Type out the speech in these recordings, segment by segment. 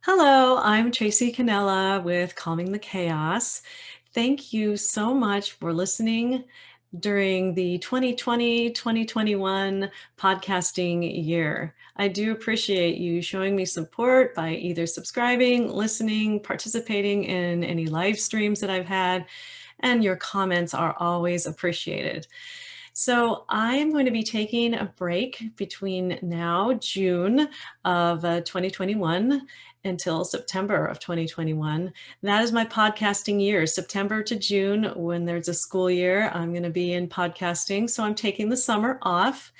Hello, I'm Tracy Canella with Calming the Chaos. Thank you so much for listening during the 2020-2021 podcasting year. I do appreciate you showing me support by either subscribing, listening, participating in any live streams that I've had, and your comments are always appreciated. So I'm going to be taking a break between now, June of 2021, until September of 2021. That is my podcasting year, September to June. When there's a school year, I'm going to be in podcasting. So I'm taking the summer off.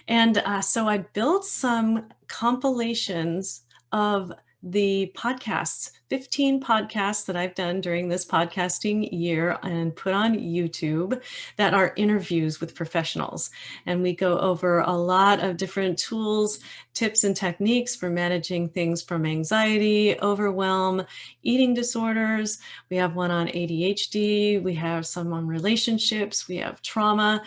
And so I built some compilations of the podcasts, 15 podcasts that I've done during this podcasting year and put on YouTube that are interviews with professionals. And we go over a lot of different tools, tips, and techniques for managing things from anxiety, overwhelm, eating disorders. We have one on ADHD. We have some on relationships. We have trauma.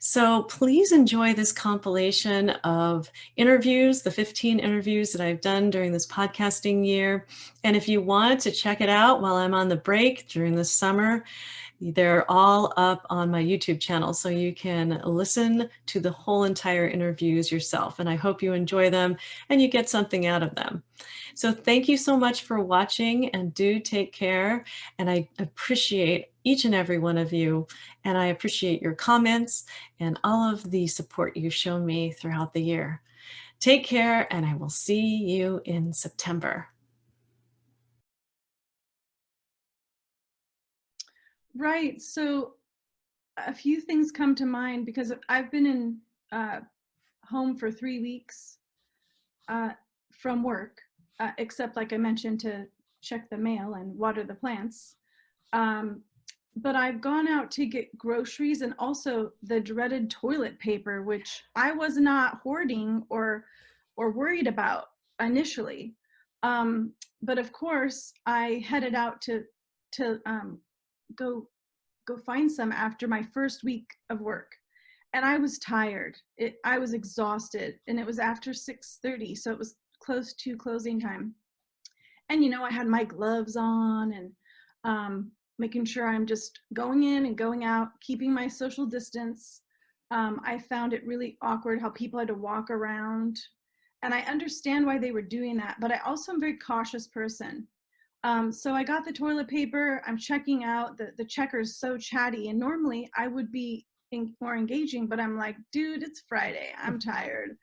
So please enjoy this compilation of interviews, the 15 interviews that I've done during this podcasting year. And if you want to check it out while I'm on the break during the summer, they're all up on my YouTube channel, so you can listen to the whole entire interviews yourself. And I hope you enjoy them and you get something out of them. So thank you so much for watching, and do take care. And I appreciate each and every one of you. And I appreciate your comments and all of the support you've shown me throughout the year. Take care, and I will see you in September. Right. So a few things come to mind because I've been in home for 3 weeks from work, except like I mentioned to check the mail and water the plants. But I've gone out to get groceries and also the dreaded toilet paper, which I was not hoarding or worried about initially. But of course, I headed out to go find some after my first week of work, and I was tired. I was exhausted, and it was after 6:30, so it was close to closing time. And I had my gloves on and making sure I'm just going in and going out, keeping my social distance. I found it really awkward how people had to walk around, and I understand why they were doing that, but I also am a very cautious person. So I got the toilet paper. I'm checking out. The checker's so chatty, and normally I would be more engaging, but I'm like, dude, it's Friday. I'm tired.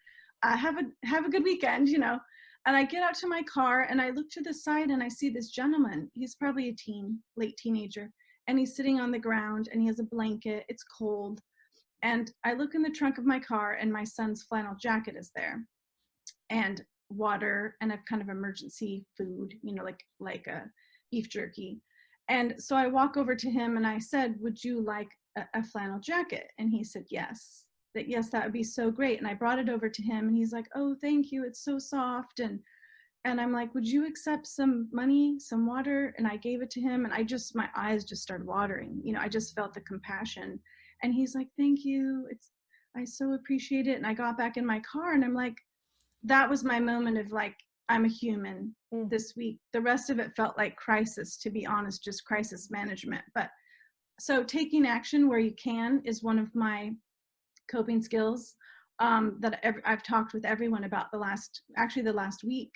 Have a good weekend, And I get out to my car and I look to the side and I see this gentleman. He's probably a late teenager, and he's sitting on the ground and he has a blanket. It's cold. And I look in the trunk of my car and my son's flannel jacket is there, and water and a kind of emergency food, like a beef jerky. And so I walk over to him and I said, would you like a flannel jacket? And he said, yes, that would be so great. And I brought it over to him and he's like, oh, thank you. It's so soft. And I'm like, would you accept some money, some water? And I gave it to him, and my eyes just started watering. I just felt the compassion. And he's like, thank you. I so appreciate it. And I got back in my car and I'm like, that was my moment of like, I'm a human this week. The rest of it felt like crisis, to be honest, just crisis management. But so taking action where you can is one of my coping skills that I've talked with everyone about the last week.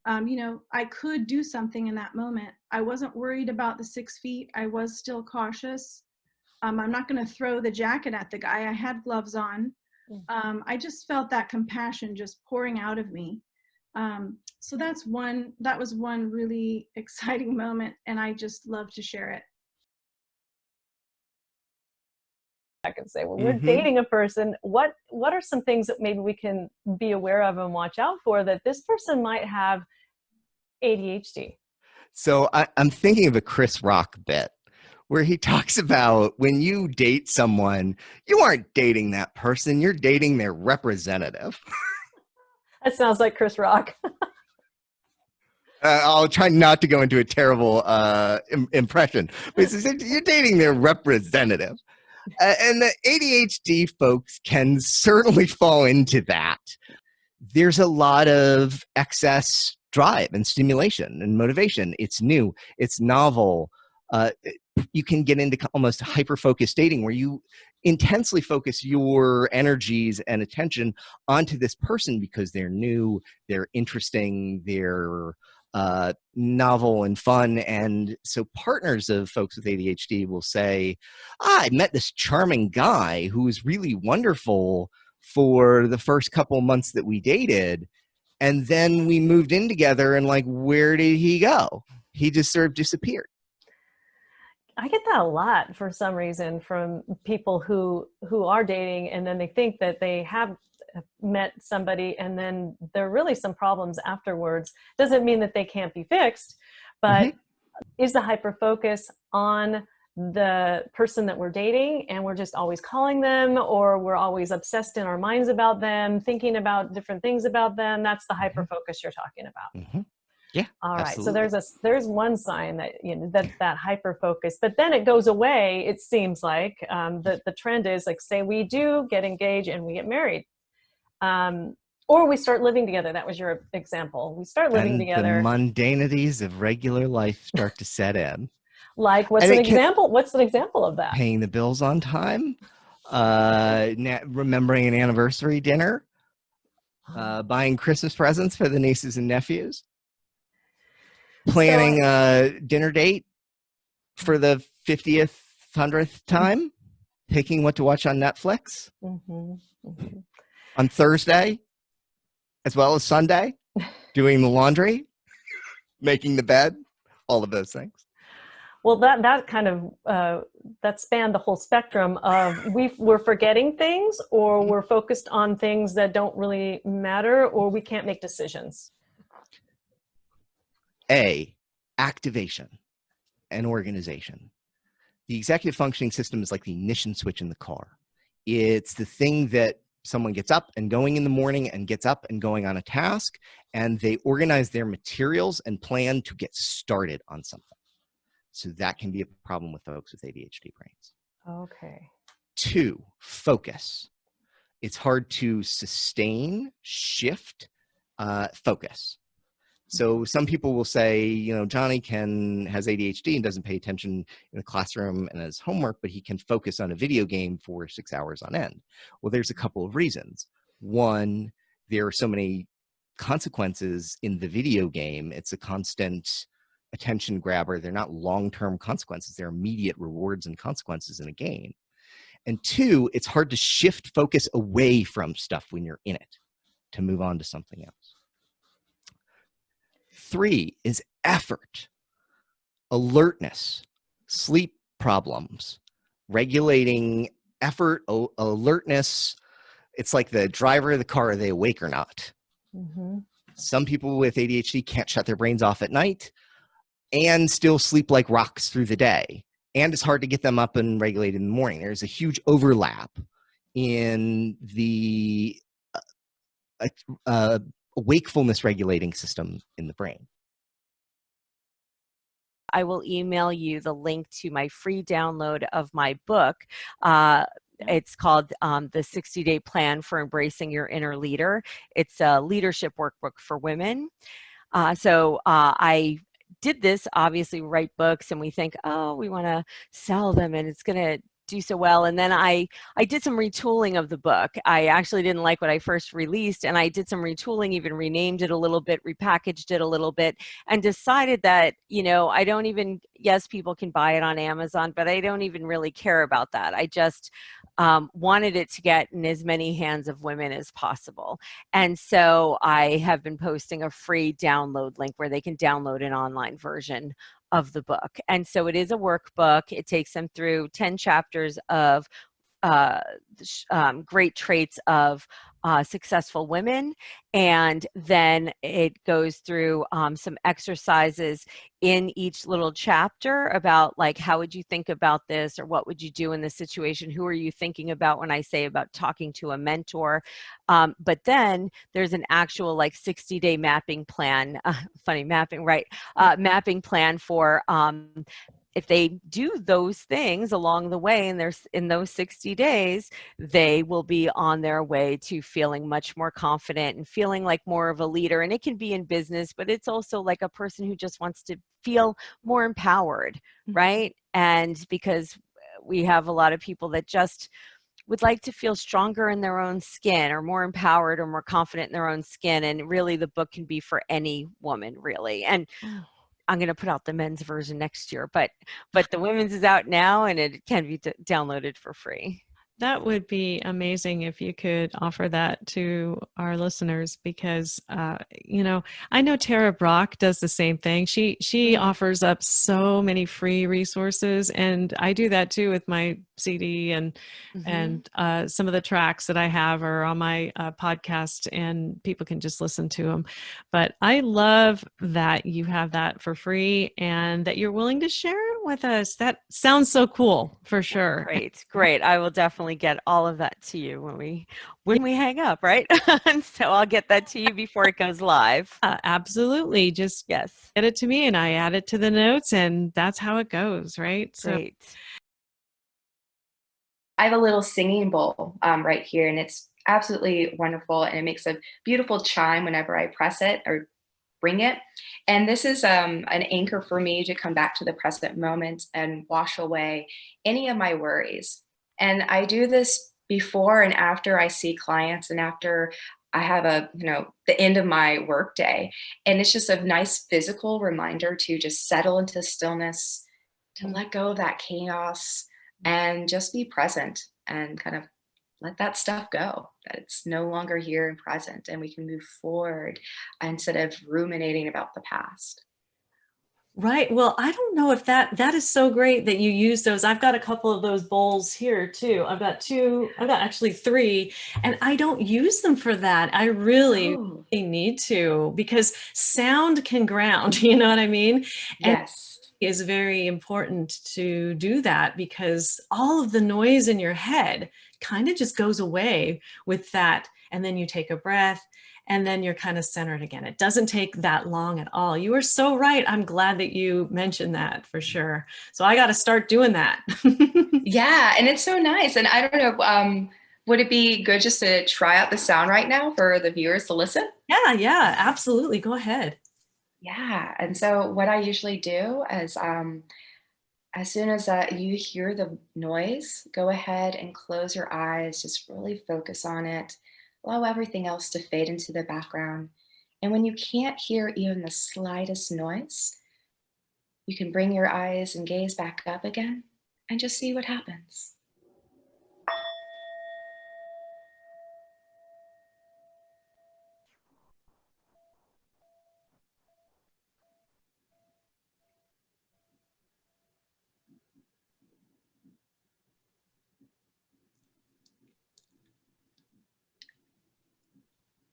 I could do something in that moment. I wasn't worried about the 6 feet. I was still cautious. I'm not going to throw the jacket at the guy. I had gloves on. I just felt that compassion just pouring out of me. So that was one really exciting moment, and I just love to share it. I can say when we're dating a person, what are some things that maybe we can be aware of and watch out for that this person might have ADHD? So I'm thinking of a Chris Rock bit where he talks about when you date someone, you aren't dating that person, you're dating their representative. That sounds like Chris Rock. I'll try not to go into a terrible impression. But he says, you're dating their representative. And the ADHD folks can certainly fall into that. There's a lot of excess drive and stimulation and motivation. It's new, it's novel. You can get into almost hyper-focused dating where you intensely focus your energies and attention onto this person because they're new, they're interesting, they're novel and fun. And so partners of folks with ADHD will say, I met this charming guy who was really wonderful for the first couple months that we dated. And then we moved in together and like, where did he go? He just sort of disappeared. I get that a lot for some reason from people who are dating, and then they think that they have met somebody and then there are really some problems afterwards. Doesn't mean that they can't be fixed, but is the hyper focus on the person that we're dating and we're just always calling them, or we're always obsessed in our minds about them, thinking about different things about them? That's the hyper focus you're talking about. Yeah. All right. Absolutely. So there's one sign that, you know, that hyper focus, but then it goes away. It seems like the trend is like, say we do get engaged and we get married, or we start living together. That was your example. We start living And together. the mundanities of regular life start to set in. Like, what's And an it can- example? What's an example of that? Paying the bills on time, remembering an anniversary dinner, buying Christmas presents for the nieces and nephews, planning a dinner date for the 50th, 100th time, picking what to watch on Netflix on Thursday, as well as Sunday, doing the laundry, making the bed, all of those things. Well, that kind of that spanned the whole spectrum of we're forgetting things, or we're focused on things that don't really matter, or we can't make decisions. A, activation and organization. The executive functioning system is like the ignition switch in the car. It's the thing that someone gets up and going in the morning and gets up and going on a task, and they organize their materials and plan to get started on something. So that can be a problem with folks with ADHD brains. Okay. 2, focus. It's hard to sustain, shift, focus. So some people will say, you know, Johnny has ADHD and doesn't pay attention in the classroom and his homework, but he can focus on a video game for 6 hours on end. Well, there's a couple of reasons. One, there are so many consequences in the video game. It's a constant attention grabber. They're not long-term consequences. They're immediate rewards and consequences in a game. And 2, it's hard to shift focus away from stuff when you're in it to move on to something else. 3 is effort, alertness, sleep problems, regulating effort, alertness. It's like the driver of the car, are they awake or not? Some people with ADHD can't shut their brains off at night and still sleep like rocks through the day. And it's hard to get them up and regulated in the morning. There's a huge overlap in the wakefulness regulating system in the brain. I will email you the link to my free download of my book. It's called The 60-Day Plan for Embracing Your Inner Leader. It's a leadership workbook for women. So I did this, obviously write books and we think, oh, we want to sell them and it's going to do so well. And then I did some retooling of the book. I actually didn't like what I first released, and I did some retooling, even renamed it a little bit, repackaged it a little bit, and decided that, you know, I don't even, yes, people can buy it on Amazon, but I don't even really care about that. I just wanted it to get in as many hands of women as possible. And so I have been posting a free download link where they can download an online version of the book. And so it is a workbook. It takes them through 10 chapters of great traits of successful women. And then it goes through some exercises in each little chapter about, like, how would you think about this, or what would you do in this situation? Who are you thinking about when I say about talking to a mentor? But then there's an actual like 60-day mapping plan, funny mapping, right? Mapping plan for if they do those things along the way in those 60 days, they will be on their way to feeling much more confident and feeling like more of a leader. And it can be in business, but it's also like a person who just wants to feel more empowered, right? And because we have a lot of people that just would like to feel stronger in their own skin, or more empowered or more confident in their own skin. And really the book can be for any woman, really. And I'm going to put out the men's version next year, but the women's is out now, and it can be downloaded for free. That would be amazing if you could offer that to our listeners, because, you know, I know Tara Brock does the same thing. She offers up so many free resources, and I do that too with my CD, and some of the tracks that I have are on my podcast, and people can just listen to them. But I love that you have that for free and that you're willing to share it with us. That sounds so cool, for sure. Great. I will definitely get all of that to you when we hang up, right? And so I'll get that to you before it goes live. Absolutely. Just get it to me and I add it to the notes, and that's how it goes, right? Great. I have a little singing bowl right here, and it's absolutely wonderful, and it makes a beautiful chime whenever I press it or bring it. And this is an anchor for me to come back to the present moment and wash away any of my worries. And I do this before and after I see clients, and after I have the end of my workday. And it's just a nice physical reminder to just settle into stillness, to let go of that chaos, and just be present and kind of let that stuff go, that it's no longer here and present, and we can move forward instead of ruminating about the past. Right. Well, I don't know if that is so great that you use those. I've got a couple of those bowls here too. I've got actually 3, and I don't use them for that. I really need to, because sound can ground, you know what I mean? Yes. And is very important to do that, because all of the noise in your head kind of just goes away with that. And then you take a breath, and then you're kind of centered again. It doesn't take that long at all. You are so right. I'm glad that you mentioned that, for sure. So I got to start doing that. Yeah, and it's so nice. And I don't know, would it be good just to try out the sound right now for the viewers to listen? Yeah, absolutely. Go ahead. Yeah, and so what I usually do is as soon as you hear the noise, go ahead and close your eyes, just really focus on it. Allow everything else to fade into the background. And when you can't hear even the slightest noise, you can bring your eyes and gaze back up again and just see what happens.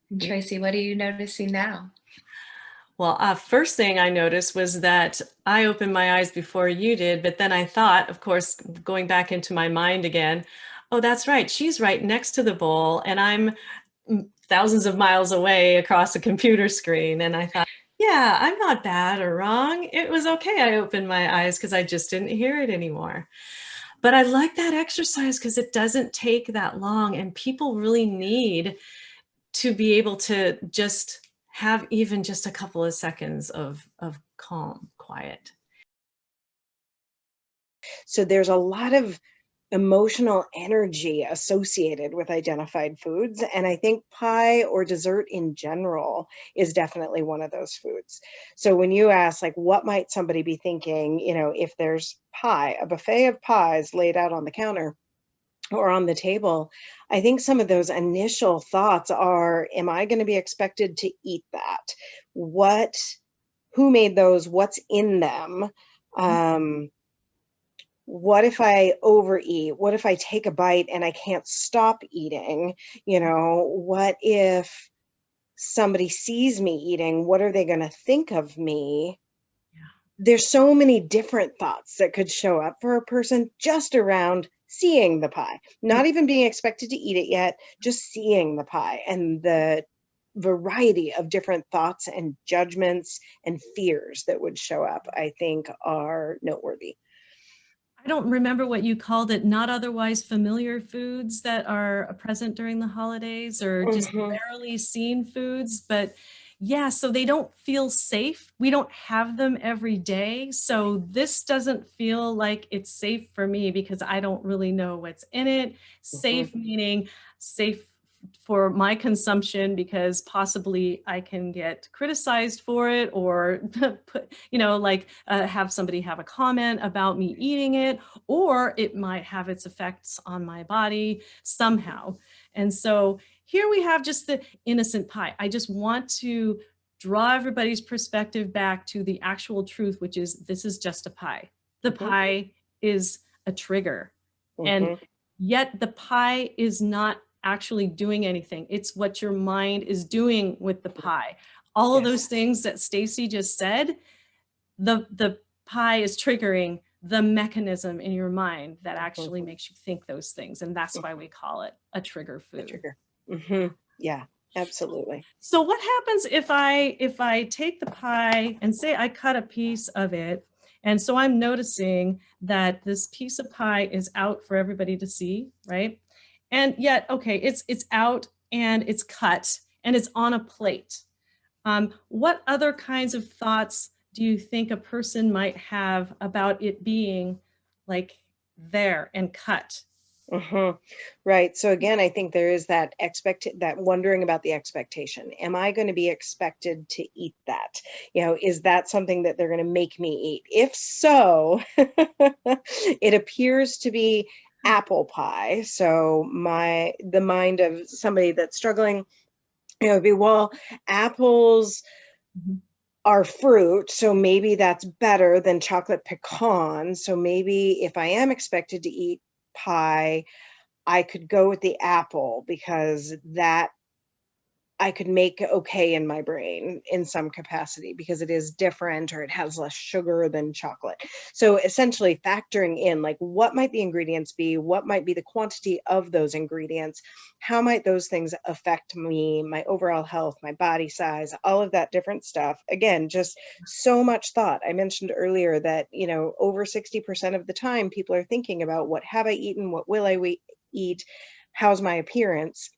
And Tracy, what are you noticing now? Well, first thing I noticed was that I opened my eyes before you did, but then I thought, of course, going back into my mind again, oh, that's right. She's right next to the bowl, and I'm thousands of miles away across a computer screen. And I thought, yeah, I'm not bad or wrong. It was okay. I opened my eyes because I just didn't hear it anymore. But I like that exercise because it doesn't take that long, and people really need to be able to just have even just a couple of seconds of calm, quiet. So there's a lot of emotional energy associated with identified foods. And I think pie or dessert in general is definitely one of those foods. So when you ask, like, what might somebody be thinking, if there's pie, a buffet of pies laid out on the counter or on the table, I think some of those initial thoughts are, am I going to be expected to eat that? Who made those? What's in them? What if I overeat? What if I take a bite and I can't stop eating? What if somebody sees me eating? What are they going to think of me? There's so many different thoughts that could show up for a person just around seeing the pie, not even being expected to eat it yet, just seeing the pie. And the variety of different thoughts and judgments and fears that would show up, I think, are noteworthy. I don't remember what you called it, not otherwise familiar foods that are present during the holidays, or just rarely seen foods. But yeah, so they don't feel safe. We don't have them every day. So this doesn't feel like it's safe for me because I don't really know what's in it. Safe meaning safe for my consumption because possibly I can get criticized for it, or put, like have somebody have a comment about me eating it, or it might have its effects on my body somehow. And so here we have just the innocent pie. I just want to draw everybody's perspective back to the actual truth, which is this is just a pie. The pie is a trigger. And yet the pie is not actually doing anything. It's what your mind is doing with the pie. All of those things that Stacy just said, the pie is triggering the mechanism in your mind that actually makes you think those things. And that's why we call it a trigger food. Yeah, absolutely. So what happens if I take the pie and say I cut a piece of it, and so I'm noticing that this piece of pie is out for everybody to see, right? And yet, okay, it's out and it's cut and it's on a plate. What other kinds of thoughts do you think a person might have about it being like there and cut? Right. So again, I think there is that that wondering about the expectation. Am I going to be expected to eat that? Is that something that they're going to make me eat? If so, it appears to be apple pie. So the mind of somebody that's struggling, would be, well, apples are fruit, so maybe that's better than chocolate pecan. So maybe if I am expected to eat pie, I could go with the apple because that I could make okay in my brain in some capacity because it is different or it has less sugar than chocolate. So essentially factoring in like what might the ingredients be, what might be the quantity of those ingredients, how might those things affect me, my overall health, my body size, all of that different stuff. Again, just so much thought. I mentioned earlier that, over 60% of the time people are thinking about what have I eaten, what will I eat, how's my appearance.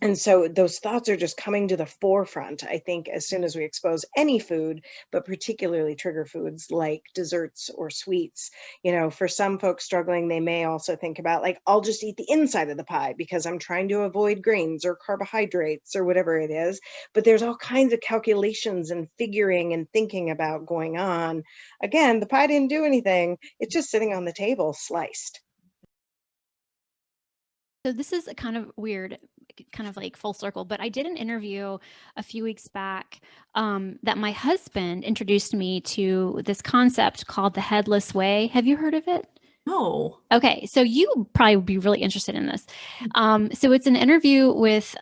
And so those thoughts are just coming to the forefront, I think, as soon as we expose any food, but particularly trigger foods like desserts or sweets. For some folks struggling, they may also think about like, I'll just eat the inside of the pie because I'm trying to avoid grains or carbohydrates or whatever it is. But there's all kinds of calculations and figuring and thinking about going on. Again, the pie didn't do anything. It's just sitting on the table, sliced. So this is kind of weird, kind of like full circle, but I did an interview a few weeks back that my husband introduced me to this concept called the Headless Way. Have you heard of it? No. Okay, so you probably would be really interested in this. So it's an interview with,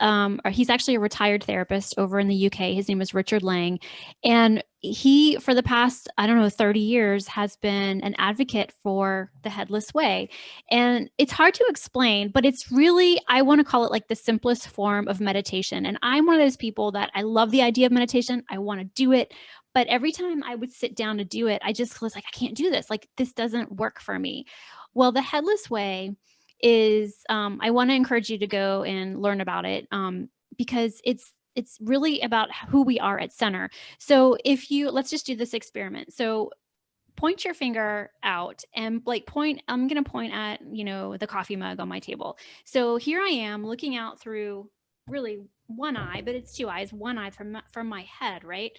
he's actually a retired therapist over in the UK. His name is Richard Lang. And he, for the past, 30 years, has been an advocate for the Headless Way. And it's hard to explain, but it's really, I want to call it like the simplest form of meditation. And I'm one of those people that I love the idea of meditation. I want to do it. But every time I would sit down to do it, I just was like, I can't do this. Like, this doesn't work for me. Well, the Headless Way is, I want to encourage you to go and learn about it because it's really about who we are at center. So let's just do this experiment. So point your finger out and I'm going to point at, the coffee mug on my table. So here I am looking out through really one eye, but it's two eyes, one eye from my head, right?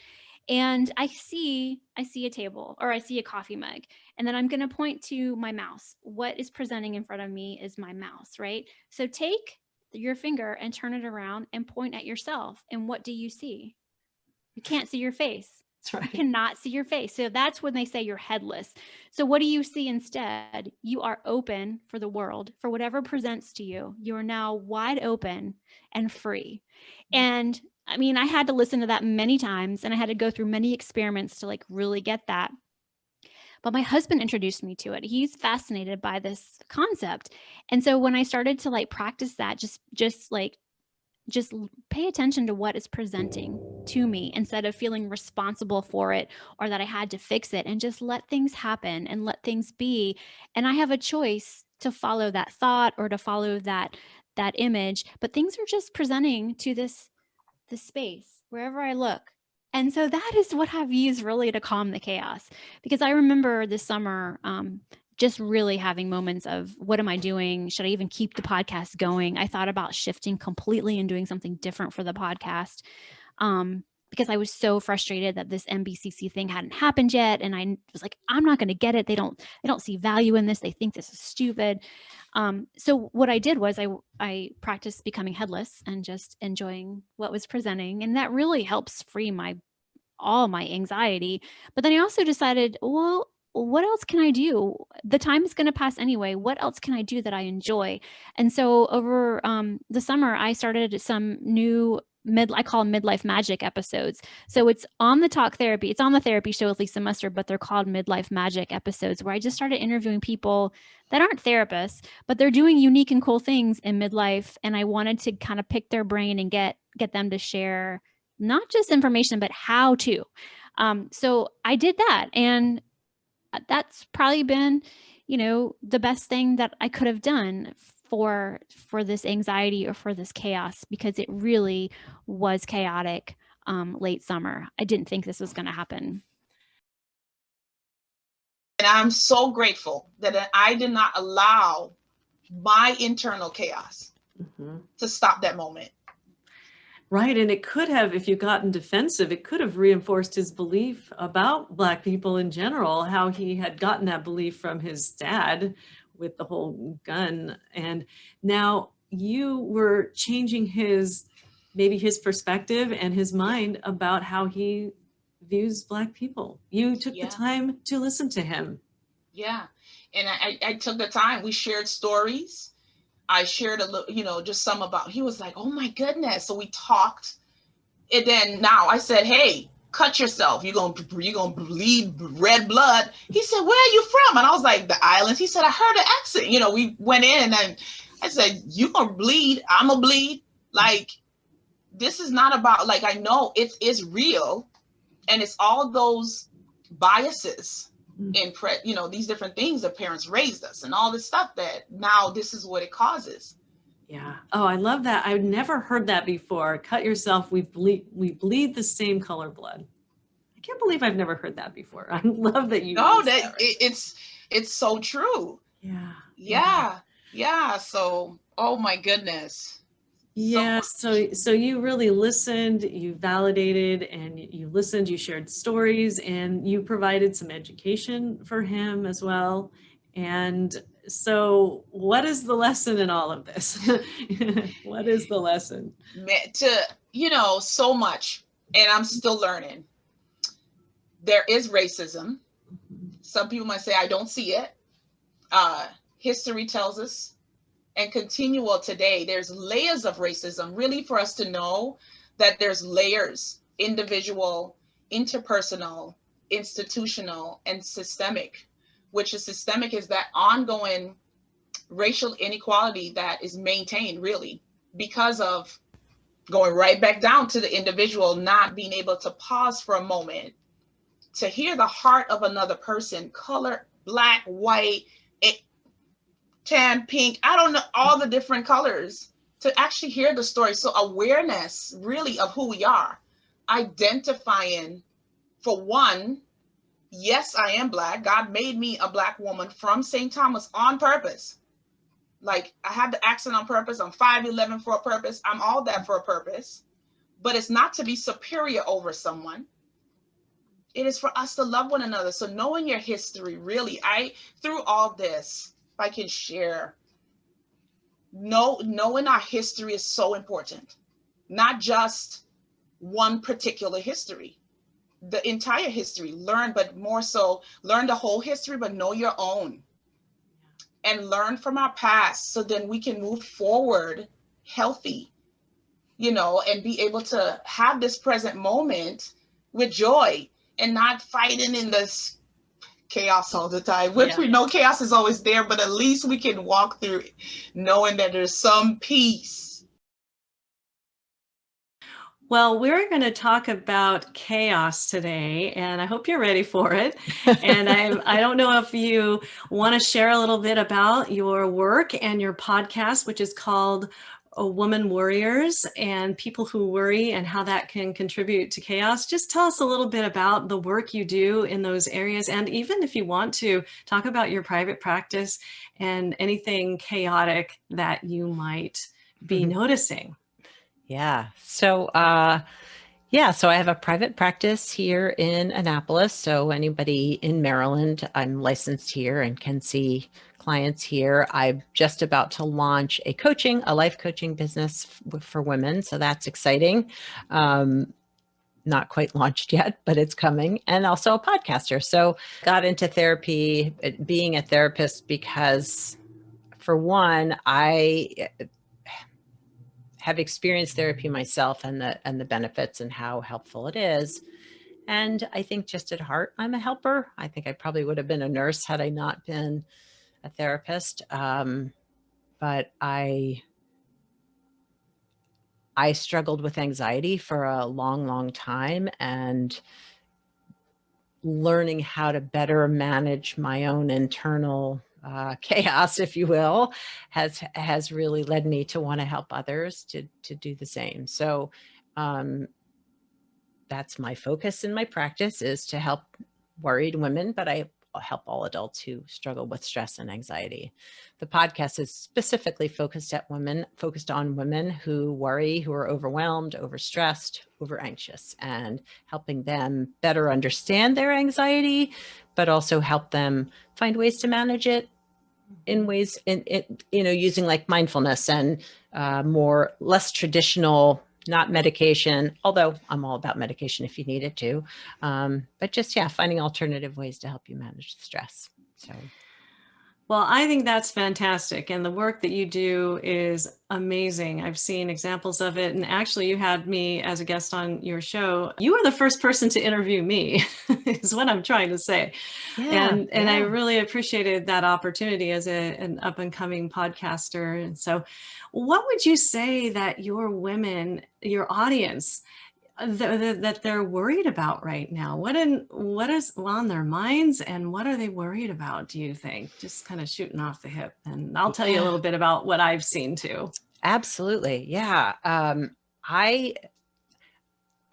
And I see a table, or I see a coffee mug, and then I'm going to point to my mouse. What is presenting in front of me is my mouse, right? So take your finger and turn it around and point at yourself. And what do you see? You can't see your face. That's right. You cannot see your face. So that's when they say you're headless. So what do you see instead? You are open for the world, for whatever presents to you. You are now wide open and free. And I mean, I had to listen to that many times, and I had to go through many experiments to like really get that. But my husband introduced me to it. He's fascinated by this concept. And so when I started to like practice that, just pay attention to what is presenting to me instead of feeling responsible for it or that I had to fix it, and just let things happen and let things be. And I have a choice to follow that thought or to follow that image, but things are just presenting to this space wherever I look. And so that is what I've used really to calm the chaos. Because I remember this summer, just really having moments of, what am I doing? Should I even keep the podcast going? I thought about shifting completely and doing something different for the podcast. Because I was so frustrated that this NBCC thing hadn't happened yet. And I was like, I'm not going to get it. They don't see value in this. They think this is stupid. So what I did was I practiced becoming headless and just enjoying what was presenting. And that really helps free all my anxiety. But then I also decided, well, what else can I do? The time is going to pass anyway. What else can I do that I enjoy? And so over the summer, I started some new I call them midlife magic episodes. So it's on the Talk Therapy. It's on the therapy show with Lisa Mustard, but they're called midlife magic episodes, where I just started interviewing people that aren't therapists, but they're doing unique and cool things in midlife. And I wanted to kind of pick their brain and get them to share not just information, but how to. So I did that. And that's probably been, the best thing that I could have done for this anxiety or for this chaos, because it really was chaotic late summer. I didn't think this was going to happen. And I'm so grateful that I did not allow my internal chaos to stop that moment. Right. And it could have, if you gotten defensive, it could have reinforced his belief about Black people in general, how he had gotten that belief from his dad with the whole gun. And now you were changing maybe his perspective and his mind about how he views Black people. You took the time to listen to him. Yeah. And I took the time. We shared stories. I shared a little, just some about, he was like, oh my goodness. So we talked. And then now I said, hey, cut yourself. You're going to bleed red blood. He said, where are you from? And I was like, the islands. He said, I heard an accent. We went in and I said, you going to bleed. I'm going to bleed. Like, this is not about, like, I know it is real. And it's all those biases in these different things that parents raised us and all this stuff that now this is what it causes. Yeah. Oh, I love that. I've never heard that before. Cut yourself. We bleed the same color blood. I can't believe I've never heard that before. I love that you. No, it's so true. Yeah. Yeah. So, oh my goodness. Yeah, so you really listened, you validated, and you listened, you shared stories, and you provided some education for him as well. And so what is the lesson in all of this? What is the lesson? So much, and I'm still learning. There is racism. Some people might say, I don't see it. History tells us. And continual today, there's layers of racism, really, for us to know that there's layers: individual, interpersonal, institutional, and systemic. Which is systemic is that ongoing racial inequality that is maintained, really, because of going right back down to the individual not being able to pause for a moment to hear the heart of another person, color, Black, white, tan, pink, I don't know, all the different colors, to actually hear the story. So awareness, really, of who we are, identifying, for one, yes, I am Black. God made me a Black woman from St. Thomas on purpose. Like, I have the accent on purpose. I'm 5'11" for a purpose. I'm all that for a purpose. But it's not to be superior over someone. It is for us to love one another. So knowing your history, really, through all this, if I can share, knowing our history is so important. Not just one particular history, the entire history. But more so, learn the whole history, but know your own. And learn from our past, so then we can move forward healthy, and be able to have this present moment with joy and not fighting in this chaos all the time, which we know chaos is always there, but at least we can walk through it knowing that there's some peace. Well, we're going to talk about chaos today, and I hope you're ready for it. And I don't know if you want to share a little bit about your work and your podcast, which is called Woman Warriors, and people who worry and how that can contribute to chaos. Just tell us a little bit about the work you do in those areas. And even if you want to talk about your private practice and anything chaotic that you might be noticing. Yeah. So, so I have a private practice here in Annapolis. So anybody in Maryland, I'm licensed here and can see clients here. I'm just about to launch a life coaching business for women. So that's exciting. Not quite launched yet, but it's coming. And also a podcaster. So got into therapy, being a therapist, because for one, I have experienced therapy myself and the benefits and how helpful it is. And I think just at heart, I'm a helper. I think I probably would have been a nurse had I not been a therapist. But I struggled with anxiety for a long, long time, and learning how to better manage my own internal chaos, if you will, has really led me to want to help others to do the same. So that's my focus in my practice, is to help worried women, but I help all adults who struggle with stress and anxiety. The podcast is specifically focused on women who worry, who are overwhelmed, overstressed, over anxious, and helping them better understand their anxiety, but also help them find ways to manage it in ways using like mindfulness and less traditional, not medication, although I'm all about medication if you need it to, but just, finding alternative ways to help you manage the stress. So. Well, I think that's fantastic. And the work that you do is amazing. I've seen examples of it. And actually, you had me as a guest on your show. You were the first person to interview me, is what I'm trying to say. And I really appreciated that opportunity as an up and coming podcaster. And so what would you say that your women, your audience, that they're worried about right now? What is on their minds, and what are they worried about, do you think? Just kind of shooting off the hip, and I'll tell you a little bit about what I've seen too. Absolutely. Yeah. I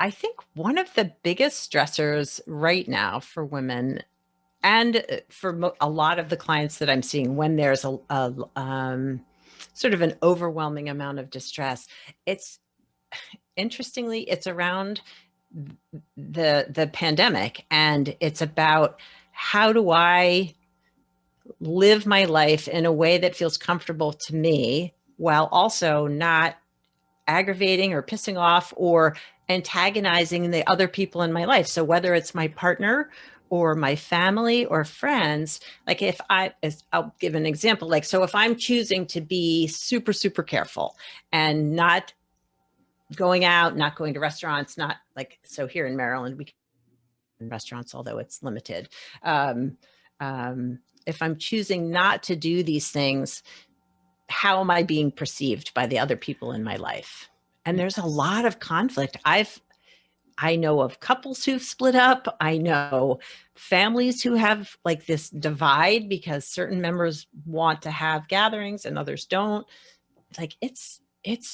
think one of the biggest stressors right now for women, and for a lot of the clients that I'm seeing, when there's a sort of an overwhelming amount of distress, interestingly, it's around the pandemic, and it's about, how do I live my life in a way that feels comfortable to me, while also not aggravating or pissing off or antagonizing the other people in my life. So whether it's my partner or my family or friends, like I'll give an example. Like, so if I'm choosing to be super, super careful and not going out, not going to restaurants, not like, so here in Maryland, we can in restaurants, although it's limited. If I'm choosing not to do these things, how am I being perceived by the other people in my life? And there's a lot of conflict. I know of couples who've split up. I know families who have like this divide because certain members want to have gatherings and others don't. Like, it's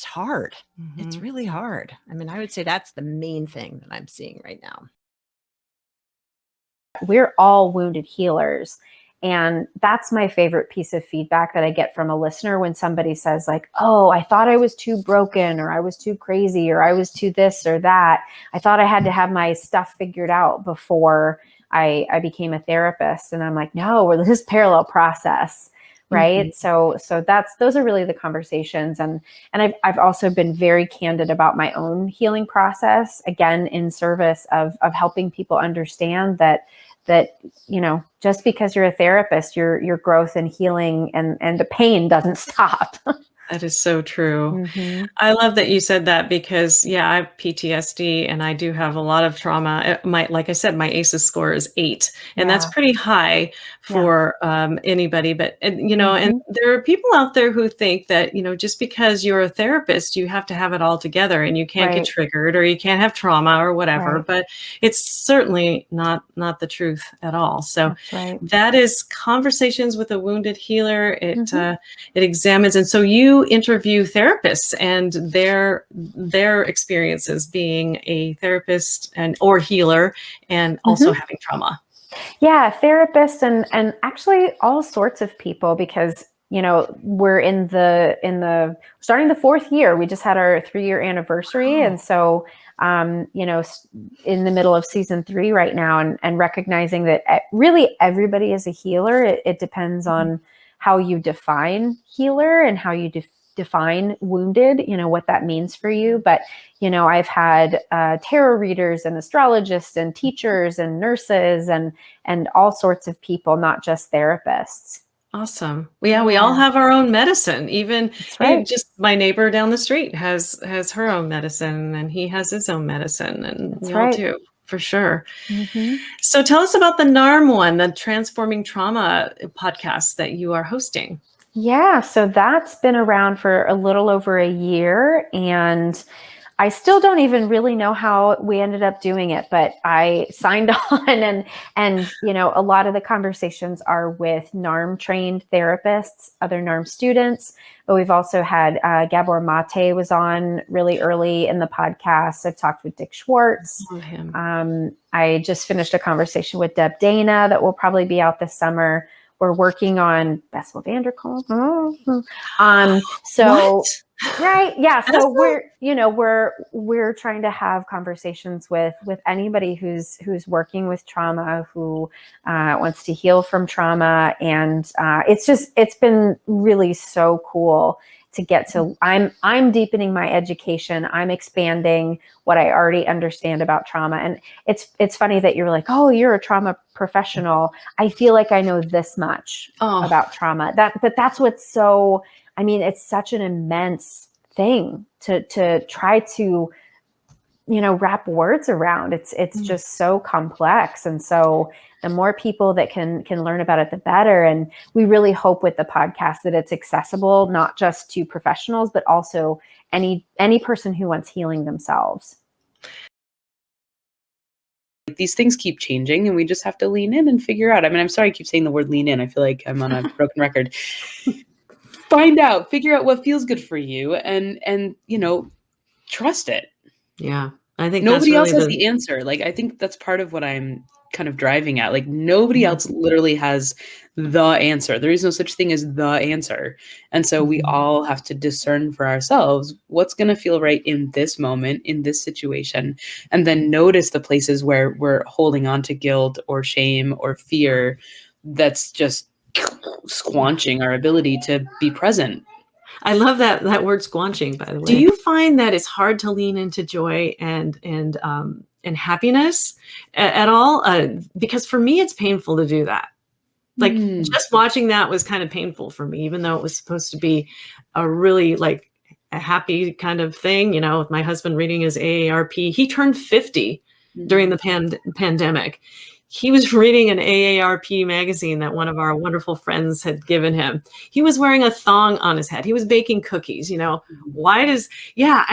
hard. Mm-hmm. It's really hard. I mean, I would say that's the main thing that I'm seeing right now. We're all wounded healers. And that's my favorite piece of feedback that I get from a listener, when somebody says like, oh, I thought I was too broken, or I was too crazy, or I was too this or that. I thought I had to have my stuff figured out before I became a therapist. And I'm like, no, we're this parallel process. Right. Mm-hmm. So those are really the conversations. And I've also been very candid about my own healing process, again, in service of helping people understand that, just because you're a therapist, your growth and healing and the pain doesn't stop. That is so true. Mm-hmm. I love that you said that because, yeah, I have PTSD and I do have a lot of trauma. Like I said, my ACEs score is 8, and that's Yeah. pretty high for anybody. But, and there are people out there who think that, just because you're a therapist, you have to have it all together and you can't get Right. triggered or you can't have trauma or whatever. Right. But it's certainly not the truth at all. So That's right. that is Conversations with a Wounded Healer. It Mhm. it examines, and so you interview therapists and their experiences being a therapist or healer and also having trauma. Yeah, therapists and actually all sorts of people, because we're in the starting the 4th year. We just had our 3-year anniversary, and so in the middle of season 3 right now, and recognizing that really everybody is a healer. It depends on how you define healer and how you define wounded, what that means for you. But I've had tarot readers and astrologists and teachers and nurses and all sorts of people, not just therapists. Awesome. Yeah, we all have our own medicine. Even That's right. just my neighbor down the street has her own medicine, and he has his own medicine, and That's we all right. do, for sure. Mm-hmm. So tell us about the NARM one, the Transforming Trauma podcast that you are hosting. Yeah, so that's been around for a little over a year, and I still don't even really know how we ended up doing it, but I signed on, and a lot of the conversations are with NARM trained therapists, other NARM students. But we've also had Gabor Mate was on really early in the podcast. I've talked with Dick Schwartz. Love him. I just finished a conversation with Deb Dana that will probably be out this summer. We're working on Bessel van der Kolk. So. What? Right. Yeah. So we're trying to have conversations with anybody who's working with trauma, who wants to heal from trauma. And it's been really so cool to get to. I'm deepening my education. I'm expanding what I already understand about trauma. And it's funny that you're like, oh, you're a trauma professional. I feel like I know this much about trauma. But that's what's so. I mean, it's such an immense thing to try to, wrap words around. It's just so complex. And so the more people that can learn about it, the better. And we really hope with the podcast that it's accessible, not just to professionals, but also any person who wants healing themselves. These things keep changing, and we just have to lean in and figure out. I mean, I'm sorry I keep saying the word lean in. I feel like I'm on a broken record. Figure out what feels good for you, and trust it. Yeah, I think nobody that's really else has the answer. Like, I think that's part of what I'm kind of driving at. Like, nobody else literally has the answer. There is no such thing as the answer. And so we all have to discern for ourselves what's going to feel right in this moment, in this situation, and then notice the places where we're holding on to guilt or shame or fear that's just squanching our ability to be present. I love that word squanching, by the way. Do you find that it's hard to lean into joy and happiness at all? Because for me, it's painful to do that. Like just watching that was kind of painful for me, even though it was supposed to be a really like a happy kind of thing, with my husband reading his AARP. He turned 50 during the pandemic. He was reading an AARP magazine that one of our wonderful friends had given him. He was wearing a thong on his head. He was baking cookies. I'm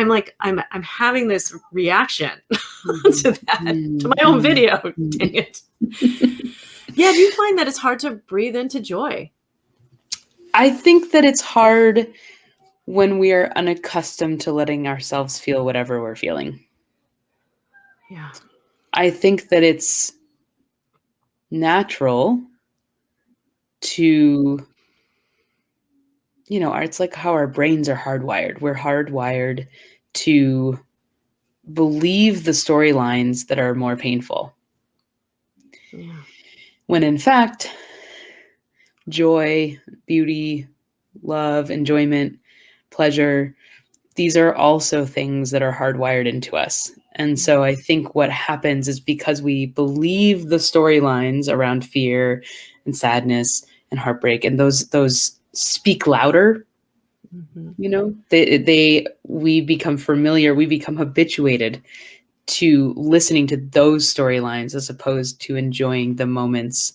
like, I'm having this reaction to that, to my own video. Dang it. Yeah. Do you find that it's hard to breathe into joy? I think that it's hard when we are unaccustomed to letting ourselves feel whatever we're feeling. Yeah. I think that it's natural to, it's like how our brains are hardwired. We're hardwired to believe the storylines that are more painful. Yeah. When in fact, joy, beauty, love, enjoyment, pleasure, these are also things that are hardwired into us. And so I think what happens is because we believe the storylines around fear and sadness and heartbreak, and those speak louder You know, we become familiar, we become habituated to listening to those storylines as opposed to enjoying the moments.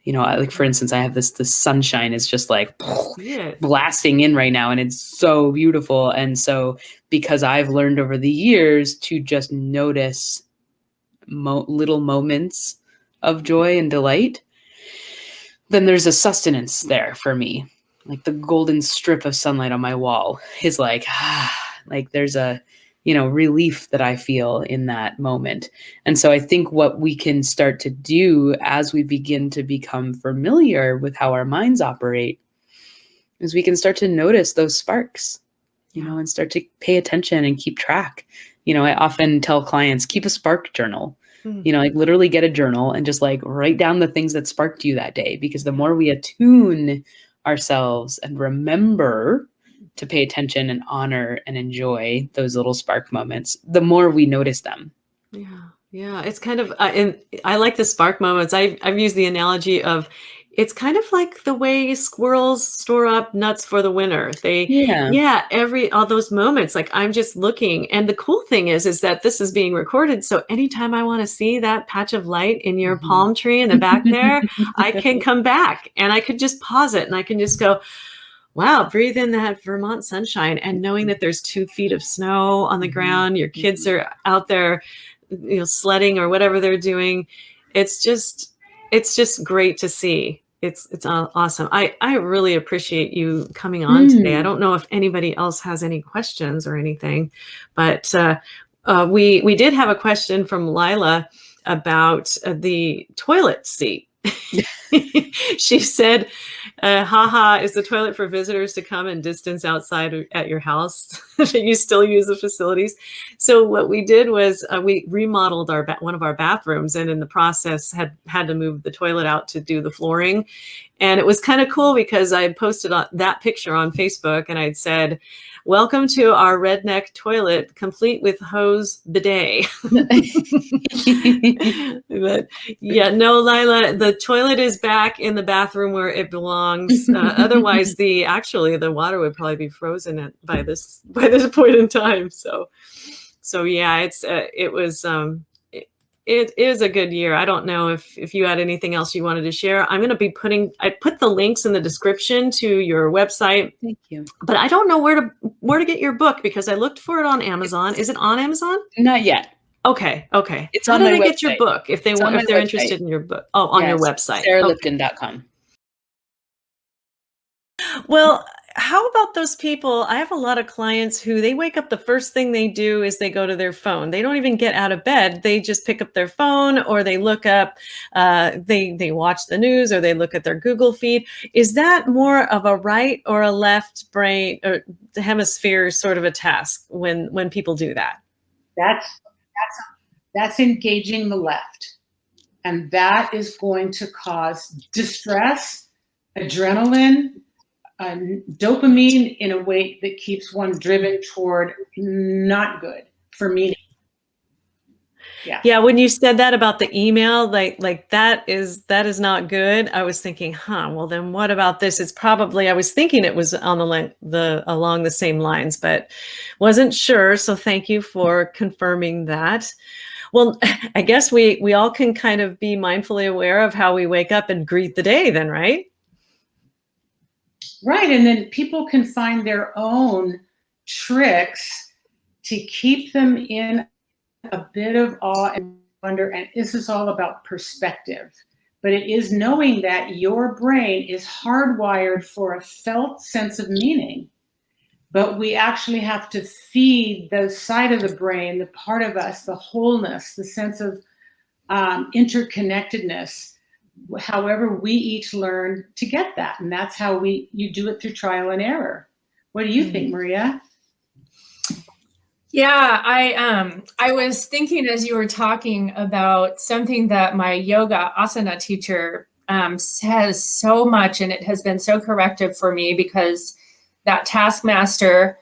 You know, like for instance, I have the sunshine is just like blasting in right now, and it's so beautiful. And so because I've learned over the years to just notice little moments of joy and delight, then there's a sustenance there for me. Like the golden strip of sunlight on my wall is like, like there's a, you know, relief that I feel in that moment. And so I think what we can start to do as we begin to become familiar with how our minds operate is we can start to notice those sparks, you know, and start to pay attention and keep track. You know, I often tell clients, keep a spark journal. You know, like literally get a journal and just like write down the things that sparked you that day, because the more we attune ourselves and remember to pay attention and honor and enjoy those little spark moments, the more we notice them. Yeah, it's kind of, and I like the spark moments. I've used the analogy of, it's kind of like the way squirrels store up nuts for the winter. All those moments, like I'm just looking. And the cool thing is that this is being recorded. So anytime I want to see that patch of light in your palm tree in the back there, I can come back and I could just pause it and I can just go, wow, breathe in that Vermont sunshine. And knowing that there's 2 feet of snow on the ground, your kids are out there, you know, sledding or whatever they're doing. It's just great to see. It's awesome. I really appreciate you coming on today. I don't know if anybody else has any questions or anything, but we did have a question from Lila about the toilet seat. She said, haha, is the toilet for visitors to come and distance outside at your house? You still use the facilities? So what we did was we remodeled one of our bathrooms, and in the process had to move the toilet out to do the flooring. And it was kind of cool because I had posted that picture on Facebook, and I'd said, welcome to our redneck toilet, complete with hose bidet. But yeah, no, Lila, the toilet is back in the bathroom where it belongs. Otherwise, the water would probably be frozen by this point in time. So yeah, it is a good year. I don't know if you had anything else you wanted to share. I'm going to be I put the links in the description to your website. Thank you. But I don't know where to get your book, because I looked for it on Amazon. Is it on Amazon? Not yet. Okay. It's How on do my they website. get your book if they're website. interested in your book? Oh, on your website. SarahLipton.com. Well, how about those people? I have a lot of clients who they wake up, the first thing they do is they go to their phone. They don't even get out of bed. They just pick up their phone, or they look up, they watch the news, or they look at their Google feed. Is that more of a right or a left brain or hemisphere sort of a task when people do that? That's engaging the left. And that is going to cause distress, adrenaline, dopamine in a way that keeps one driven toward not good for meaning. Yeah, when you said that about the email, like that is not good. I was thinking, well then what about this? It's probably, I was thinking it was on along the same lines, but wasn't sure. So thank you for confirming that. Well, I guess we all can kind of be mindfully aware of how we wake up and greet the day then, right? Right, and then people can find their own tricks to keep them in a bit of awe and wonder, and this is all about perspective. But it is knowing that your brain is hardwired for a felt sense of meaning, but we actually have to feed the side of the brain, the part of us, the wholeness, the sense of interconnectedness, however we each learn to get that. And that's how you do it through trial and error. What do you think, Maria? Yeah, I was thinking as you were talking about something that my yoga asana teacher says so much, and it has been so corrective for me, because that taskmaster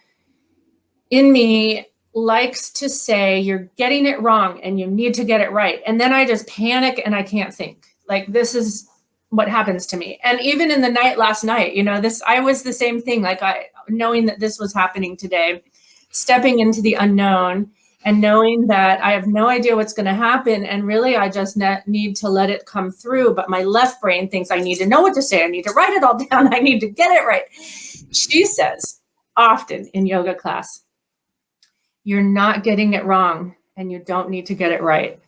in me likes to say, you're getting it wrong and you need to get it right. And then I just panic and I can't think. Like, this is what happens to me. And even in the night last night, I was the same thing. Like knowing that this was happening today, stepping into the unknown and knowing that I have no idea what's going to happen. And really, I just need to let it come through. But my left brain thinks I need to know what to say. I need to write it all down. I need to get it right. She says often in yoga class, you're not getting it wrong and you don't need to get it right.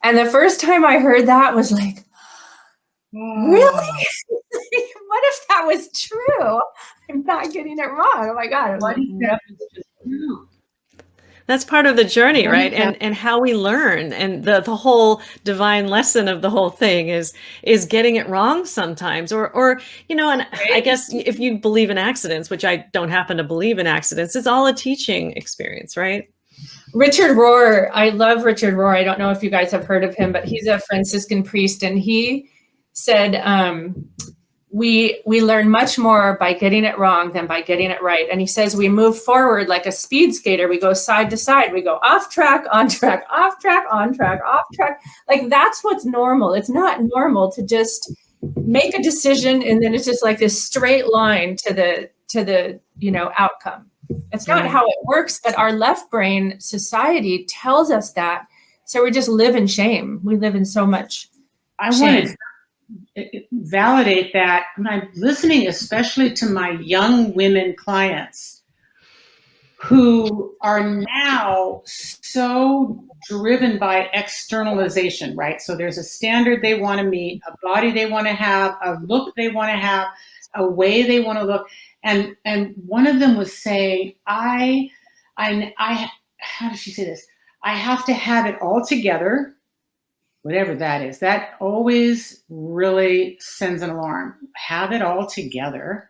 And the first time I heard that was like, really? What if that was true? I'm not getting it wrong. Oh my God. What if that was just true? That's part of the journey, right? And how we learn, and the whole divine lesson of the whole thing is getting it wrong sometimes, or and I guess if you believe in accidents, which I don't happen to believe in accidents, it's all a teaching experience, right? Richard Rohr, I love Richard Rohr. I don't know if you guys have heard of him, but he's a Franciscan priest, and he said, we learn much more by getting it wrong than by getting it right. And he says we move forward like a speed skater. We go side to side. We go off track, on track, off track, on track, off track. Like that's what's normal. It's not normal to just make a decision and then it's just like this straight line to the outcome. It's not how it works, but our left brain society tells us that. So we just live in shame. We live in so much shame. Want to validate that when I'm listening, especially to my young women clients who are now so driven by externalization, right? So there's a standard they want to meet, a body they want to have, a look they want to have, a way they want to look. And one of them was saying, I how does she say this? I have to have it all together. Whatever that is, that always really sends an alarm. Have it all together.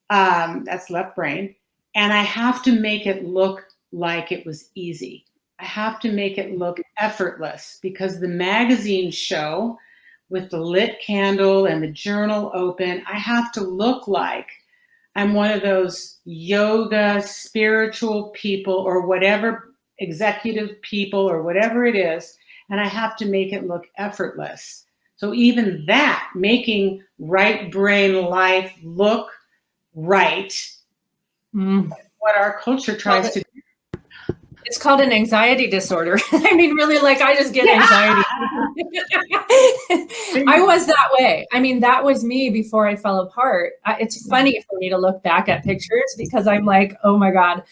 That's left brain. And I have to make it look like it was easy. I have to make it look effortless because the magazine show with the lit candle and the journal open, I have to look like I'm one of those yoga, spiritual people or whatever, executive people or whatever it is. And I have to make it look effortless. So even that, making right brain life look right, what our culture tries to do. It's called an anxiety disorder. I mean, really, like I just get anxiety. I was that way. I mean, that was me before I fell apart. It's funny for me to look back at pictures because I'm like, oh my God,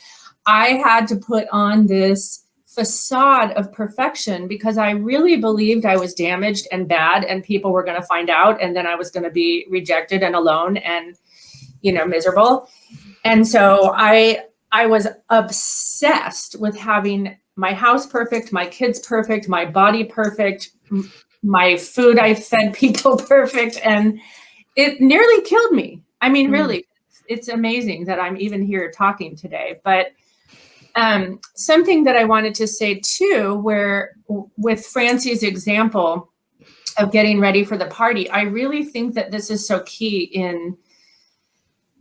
I had to put on this facade of perfection because I really believed I was damaged and bad and people were going to find out and then I was going to be rejected and alone and, miserable. And so I was obsessed with having my house perfect, my kids perfect, my body perfect, my food I fed people perfect. And it nearly killed me. I mean, really, it's amazing that I'm even here talking today, but something that I wanted to say too, where with Francie's example of getting ready for the party, I really think that this is so key in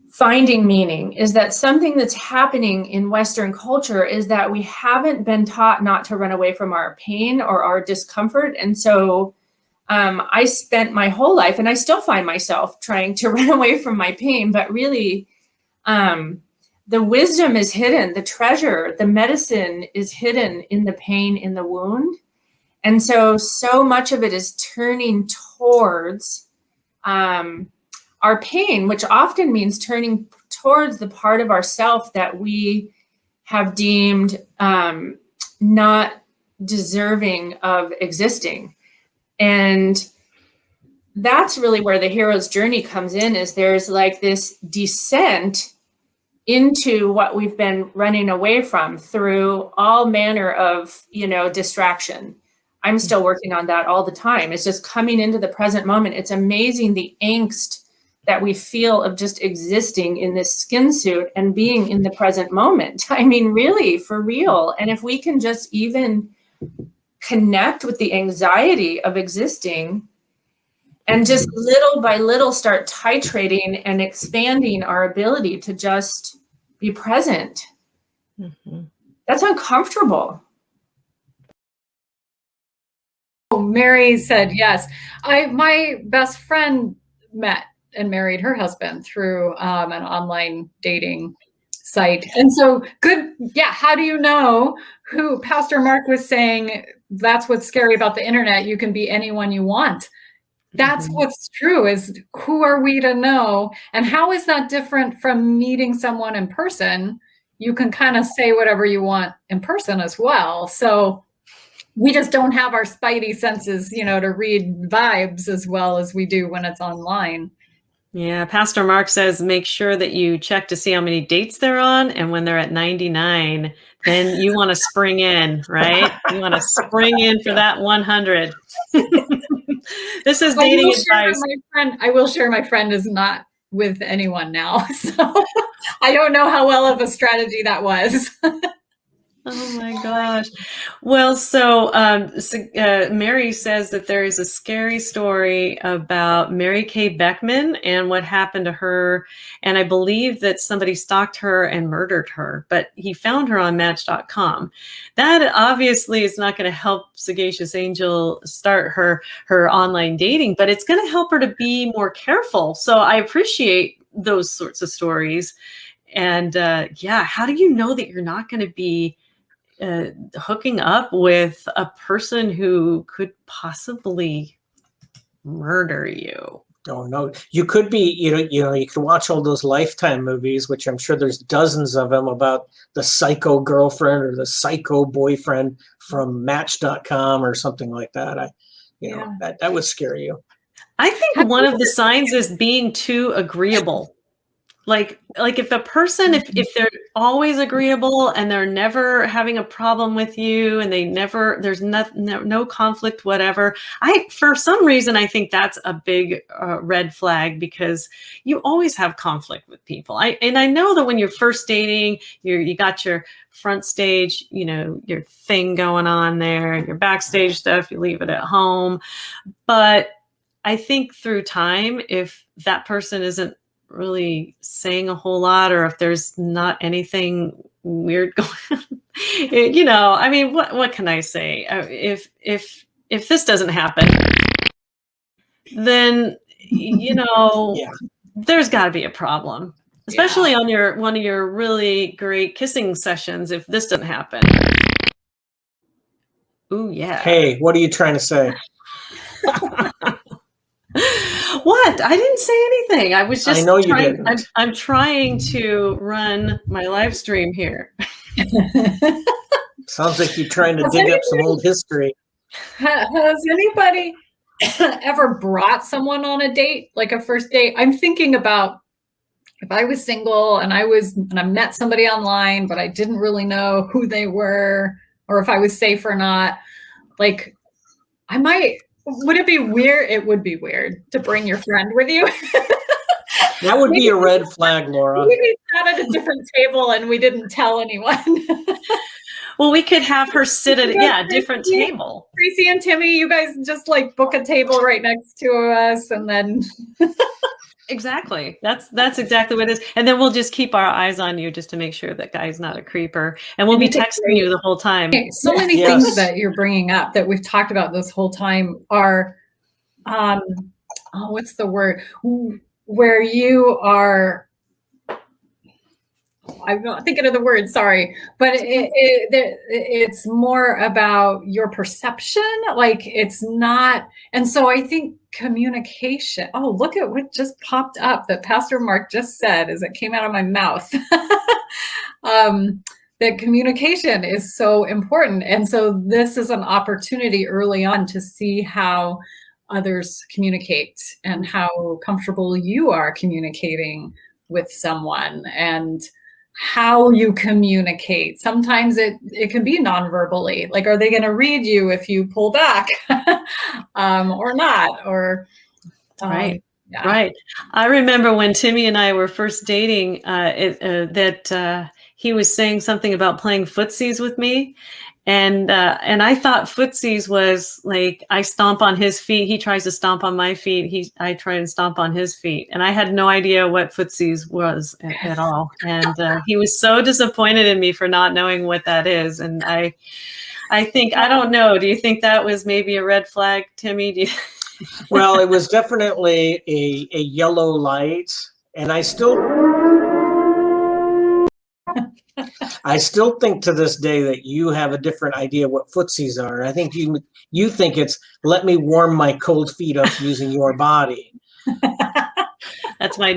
finding meaning, is that something that's happening in Western culture is that we haven't been taught not to run away from our pain or our discomfort. And so I spent my whole life, and I still find myself trying to run away from my pain, but really, the wisdom is hidden, the treasure, the medicine is hidden in the pain, in the wound. And so much of it is turning towards our pain, which often means turning towards the part of ourself that we have deemed not deserving of existing. And that's really where the hero's journey comes in, is there's like this descent into what we've been running away from through all manner of, distraction. I'm still working on that all the time. It's just coming into the present moment. It's amazing the angst that we feel of just existing in this skin suit and being in the present moment. I mean, really, for real. And if we can just even connect with the anxiety of existing and just little by little start titrating and expanding our ability to just be present. That's uncomfortable. Mary said yes. My best friend met and married her husband through an online dating site. And so good. Yeah. How do you know who Pastor Mark was saying? That's what's scary about the internet. You can be anyone you want. That's what's true, is who are we to know? And how is that different from meeting someone in person? You can kind of say whatever you want in person as well. So we just don't have our spidey senses, to read vibes as well as we do when it's online. Yeah, Pastor Mark says make sure that you check to see how many dates they're on, and when they're at 99, then you want to spring in, right? You want to spring in for that 100. This is dating advice. I will share my friend is not with anyone now, so I don't know how well of a strategy that was. Oh my gosh. Well, so Mary says that there is a scary story about Mary Kay Beckman and what happened to her. And I believe that somebody stalked her and murdered her, but he found her on Match.com. That obviously is not going to help Sagacious Angel start her online dating, but it's going to help her to be more careful. So I appreciate those sorts of stories. And yeah, how do you know that you're not going to be hooking up with a person who could possibly murder you? Oh no, you could be, you can watch all those Lifetime movies, which I'm sure there's dozens of them, about the psycho girlfriend or the psycho boyfriend from Match.com or something like that. That would scare you. I think one of the signs is being too agreeable. Like if a person, if they're always agreeable and they're never having a problem with you and there's no conflict, whatever. For some reason, I think that's a big red flag, because you always have conflict with people. I know that when you're first dating, you got your front stage, your thing going on there, and your backstage stuff, you leave it at home. But I think through time, if that person isn't really saying a whole lot, or if there's not anything weird going on, I mean, what can I say? If this doesn't happen, then there's got to be a problem, especially on one of your really great kissing sessions. If this doesn't happen, ooh yeah. Hey, what are you trying to say? What? I didn't say anything. I was just. I know you didn't. I'm trying to run my live stream here. Sounds like you're trying to dig up some old history. Has anybody ever brought someone on a date, like a first date? I'm thinking about if I was single and I met somebody online, but I didn't really know who they were or if I was safe or not. Like, I might. Would it be weird? It would be weird to bring your friend with you. That would be a red flag, Laura. We sat at a different table and we didn't tell anyone. Well, we could have her sit at a different table. Tracy and Timmy, you guys just book a table right next to us, and then. Exactly. That's exactly what it is. And then we'll just keep our eyes on you just to make sure that guy's not a creeper. And we'll be texting you the whole time. So many things that you're bringing up that we've talked about this whole time are, what's the word? Where you are, I'm not thinking of the word, sorry, but it's more about your perception. Like, it's not. And so I think communication. Oh, look at what just popped up that Pastor Mark just said as it came out of my mouth. That communication is so important. And so this is an opportunity early on to see how others communicate and how comfortable you are communicating with someone and how you communicate. Sometimes it can be non-verbally. Like, are they going to read you if you pull back or not? Or right. Yeah. Right. I remember when Timmy and I were first dating, that he was saying something about playing footsies with me. And I thought footsies was like, I stomp on his feet. He tries to stomp on my feet. I try and stomp on his feet. And I had no idea what footsies was at all. And he was so disappointed in me for not knowing what that is. And I think, I don't know. Do you think that was maybe a red flag, Timmy? Well, it was definitely a yellow light, and I still think to this day that you have a different idea what footsies are. I think you think it's let me warm my cold feet up using your body. That's my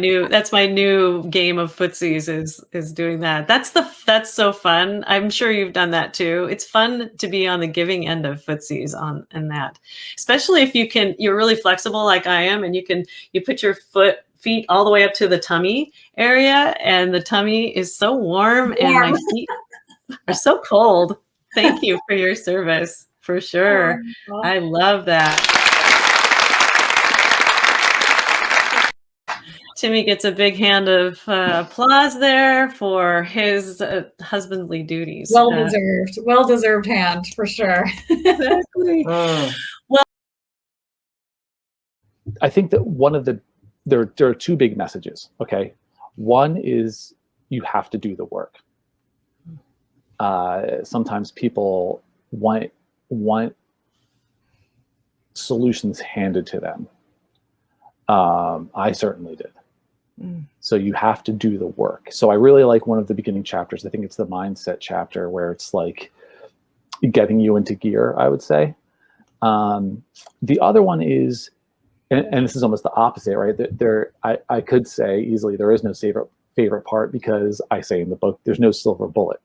new game of footsies is doing that. That's so fun. I'm sure you've done that too. It's fun to be on the giving end of footsies and that. Especially if you're really flexible like I am, and you put your feet all the way up to the tummy area, and the tummy is so warm and my feet are so cold. Thank you for your service, for sure. I love that. Timmy gets a big hand of applause there for his husbandly duties. Well deserved hand for sure. Exactly. Well, I think that there are two big messages. Okay, one is you have to do the work. Sometimes people want solutions handed to them. I certainly did. So you have to do the work. So I really like one of the beginning chapters. I think it's the mindset chapter where it's like getting you into gear, I would say. The other one is, and this is almost the opposite, right? I could say easily there is no favorite part, because I say in the book, there's no silver bullet.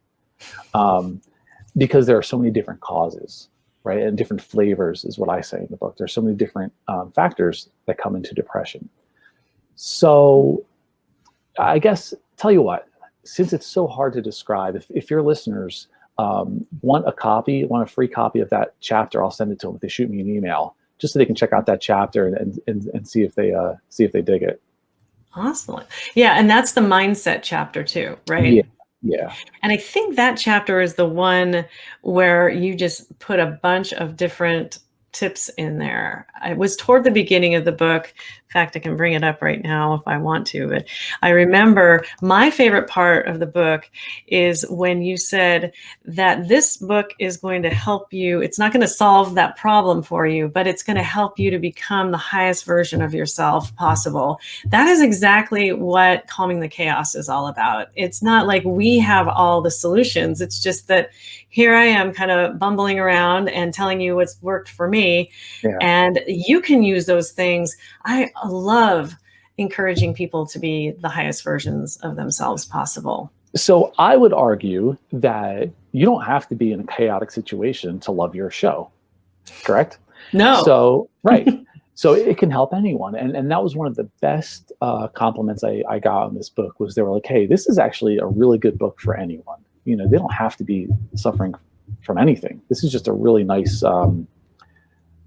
Because there are so many different causes, right? And different flavors is what I say in the book. There's so many different factors that come into depression. So I guess, tell you what, since it's so hard to describe, if your listeners want a free copy of that chapter, I'll send it to them if they shoot me an email, just so they can check out that chapter and see if they dig it. Awesome. Yeah, and that's the mindset chapter too, right? Yeah. And I think that chapter is the one where you just put a bunch of different tips in there. It was toward the beginning of the book. In fact, I can bring it up right now if I want to, but I remember my favorite part of the book is when you said that this book is going to help you. It's not going to solve that problem for you, but it's going to help you to become the highest version of yourself possible. That is exactly what Calming the Chaos is all about. It's not like we have all the solutions. It's just that here I am kind of bumbling around and telling you what's worked for me. Yeah. And you can use those things. I love encouraging people to be the highest versions of themselves possible. So I would argue that you don't have to be in a chaotic situation to love your show, correct? No. So, right. So it can help anyone. And that was one of the best compliments I got on this book, was they were like, hey, this is actually a really good book for anyone. You know, they don't have to be suffering from anything. This is just a really nice,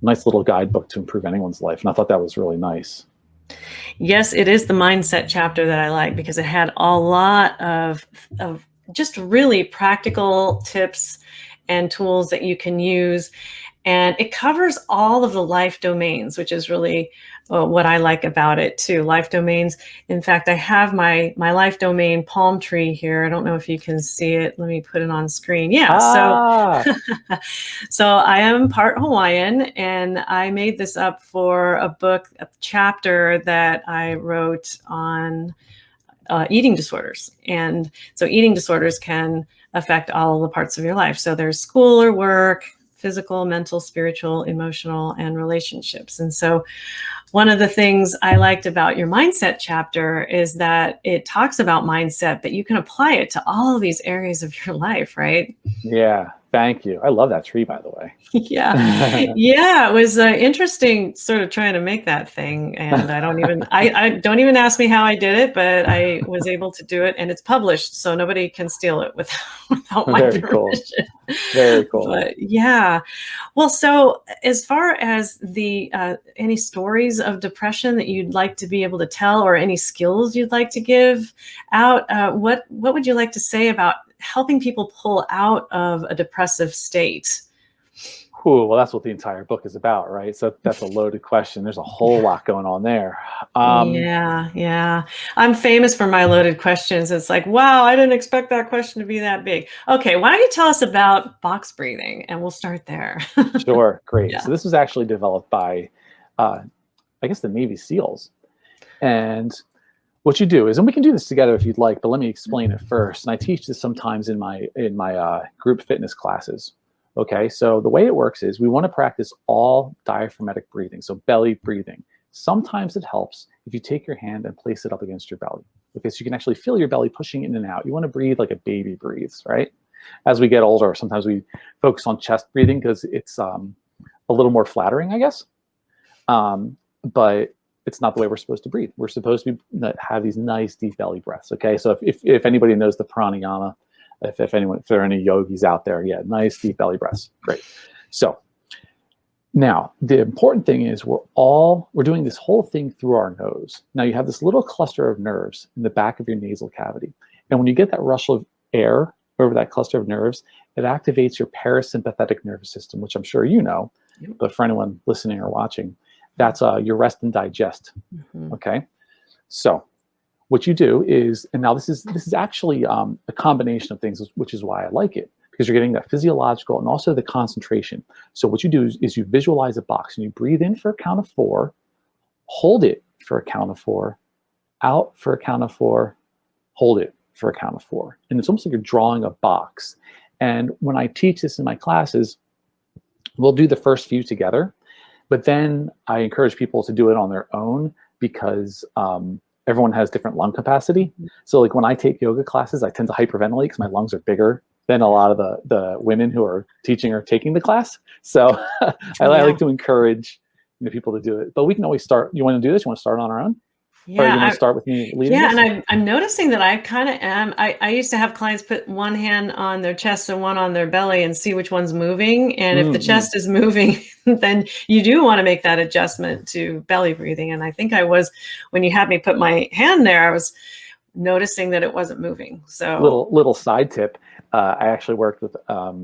nice little guidebook to improve anyone's life. And I thought that was really nice. Yes, it is the mindset chapter that I like, because it had a lot of just really practical tips and tools that you can use. And it covers all of the life domains, which is really what I like about it too. Life domains. In fact, I have my life domain palm tree here. I don't know if you can see it. Let me put it on screen. Yeah. So I am part Hawaiian, and I made this up for a chapter that I wrote on eating disorders. And so eating disorders can affect all the parts of your life. So there's school or work, physical, mental, spiritual, emotional, and relationships. And so one of the things I liked about your mindset chapter is that it talks about mindset, but you can apply it to all of these areas of your life, right? Yeah. Thank you. I love that tree, by the way. Yeah. Yeah. It was interesting sort of trying to make that thing. And I don't even ask me how I did it, but I was able to do it, and it's published, so nobody can steal it without my Very permission. Cool. Very cool. But yeah. Well, so as far as the any stories of depression that you'd like to be able to tell, or any skills you'd like to give out, what would you like to say about helping people pull out of a depressive state? Ooh, well, that's what the entire book is about, right? So that's a loaded question. There's a whole lot going on there. Yeah. I'm famous for my loaded questions. It's like, wow, I didn't expect that question to be that big. Okay, why don't you tell us about box breathing, and we'll start there. Sure, great. Yeah. So this was actually developed by I guess the Navy SEALs. And what you do is, and we can do this together if you'd like, but let me explain it first. And I teach this sometimes in my group fitness classes. Okay, so the way it works is we want to practice all diaphragmatic breathing, so belly breathing. Sometimes it helps if you take your hand and place it up against your belly, because you can actually feel your belly pushing in and out. You want to breathe like a baby breathes, right? As we get older, sometimes we focus on chest breathing because it's a little more flattering, I guess. But it's not the way we're supposed to breathe. We're supposed to have these nice deep belly breaths. Okay, so if anybody knows the pranayama, if there are any yogis out there, yeah, nice deep belly breaths, great. So now the important thing is we're doing this whole thing through our nose. Now you have this little cluster of nerves in the back of your nasal cavity, and when you get that rush of air over that cluster of nerves, it activates your parasympathetic nervous system, which I'm sure you know, but for anyone listening or watching, that's your rest and digest. Okay, so what you do is, and now this is actually a combination of things, which is why I like it, because you're getting that physiological and also the concentration. So what you do is you visualize a box and you breathe in for a count of 4, hold it for a count of 4, out for a count of 4, hold it for a count of 4. And it's almost like you're drawing a box. And when I teach this in my classes, we'll do the first few together, but then I encourage people to do it on their own, because everyone has different lung capacity. So like when I take yoga classes, I tend to hyperventilate because my lungs are bigger than a lot of the women who are teaching or taking the class. So I like to encourage people to do it. But we can always start. You want to do this? You want to start on our own? Or you want to start with me leading this? And I'm noticing that I kind of am. I used to have clients put one hand on their chest and one on their belly and see which one's moving. And if the chest is moving, then you do want to make that adjustment to belly breathing. And I think when you had me put my hand there, I was noticing that it wasn't moving. So little side tip. I actually worked with a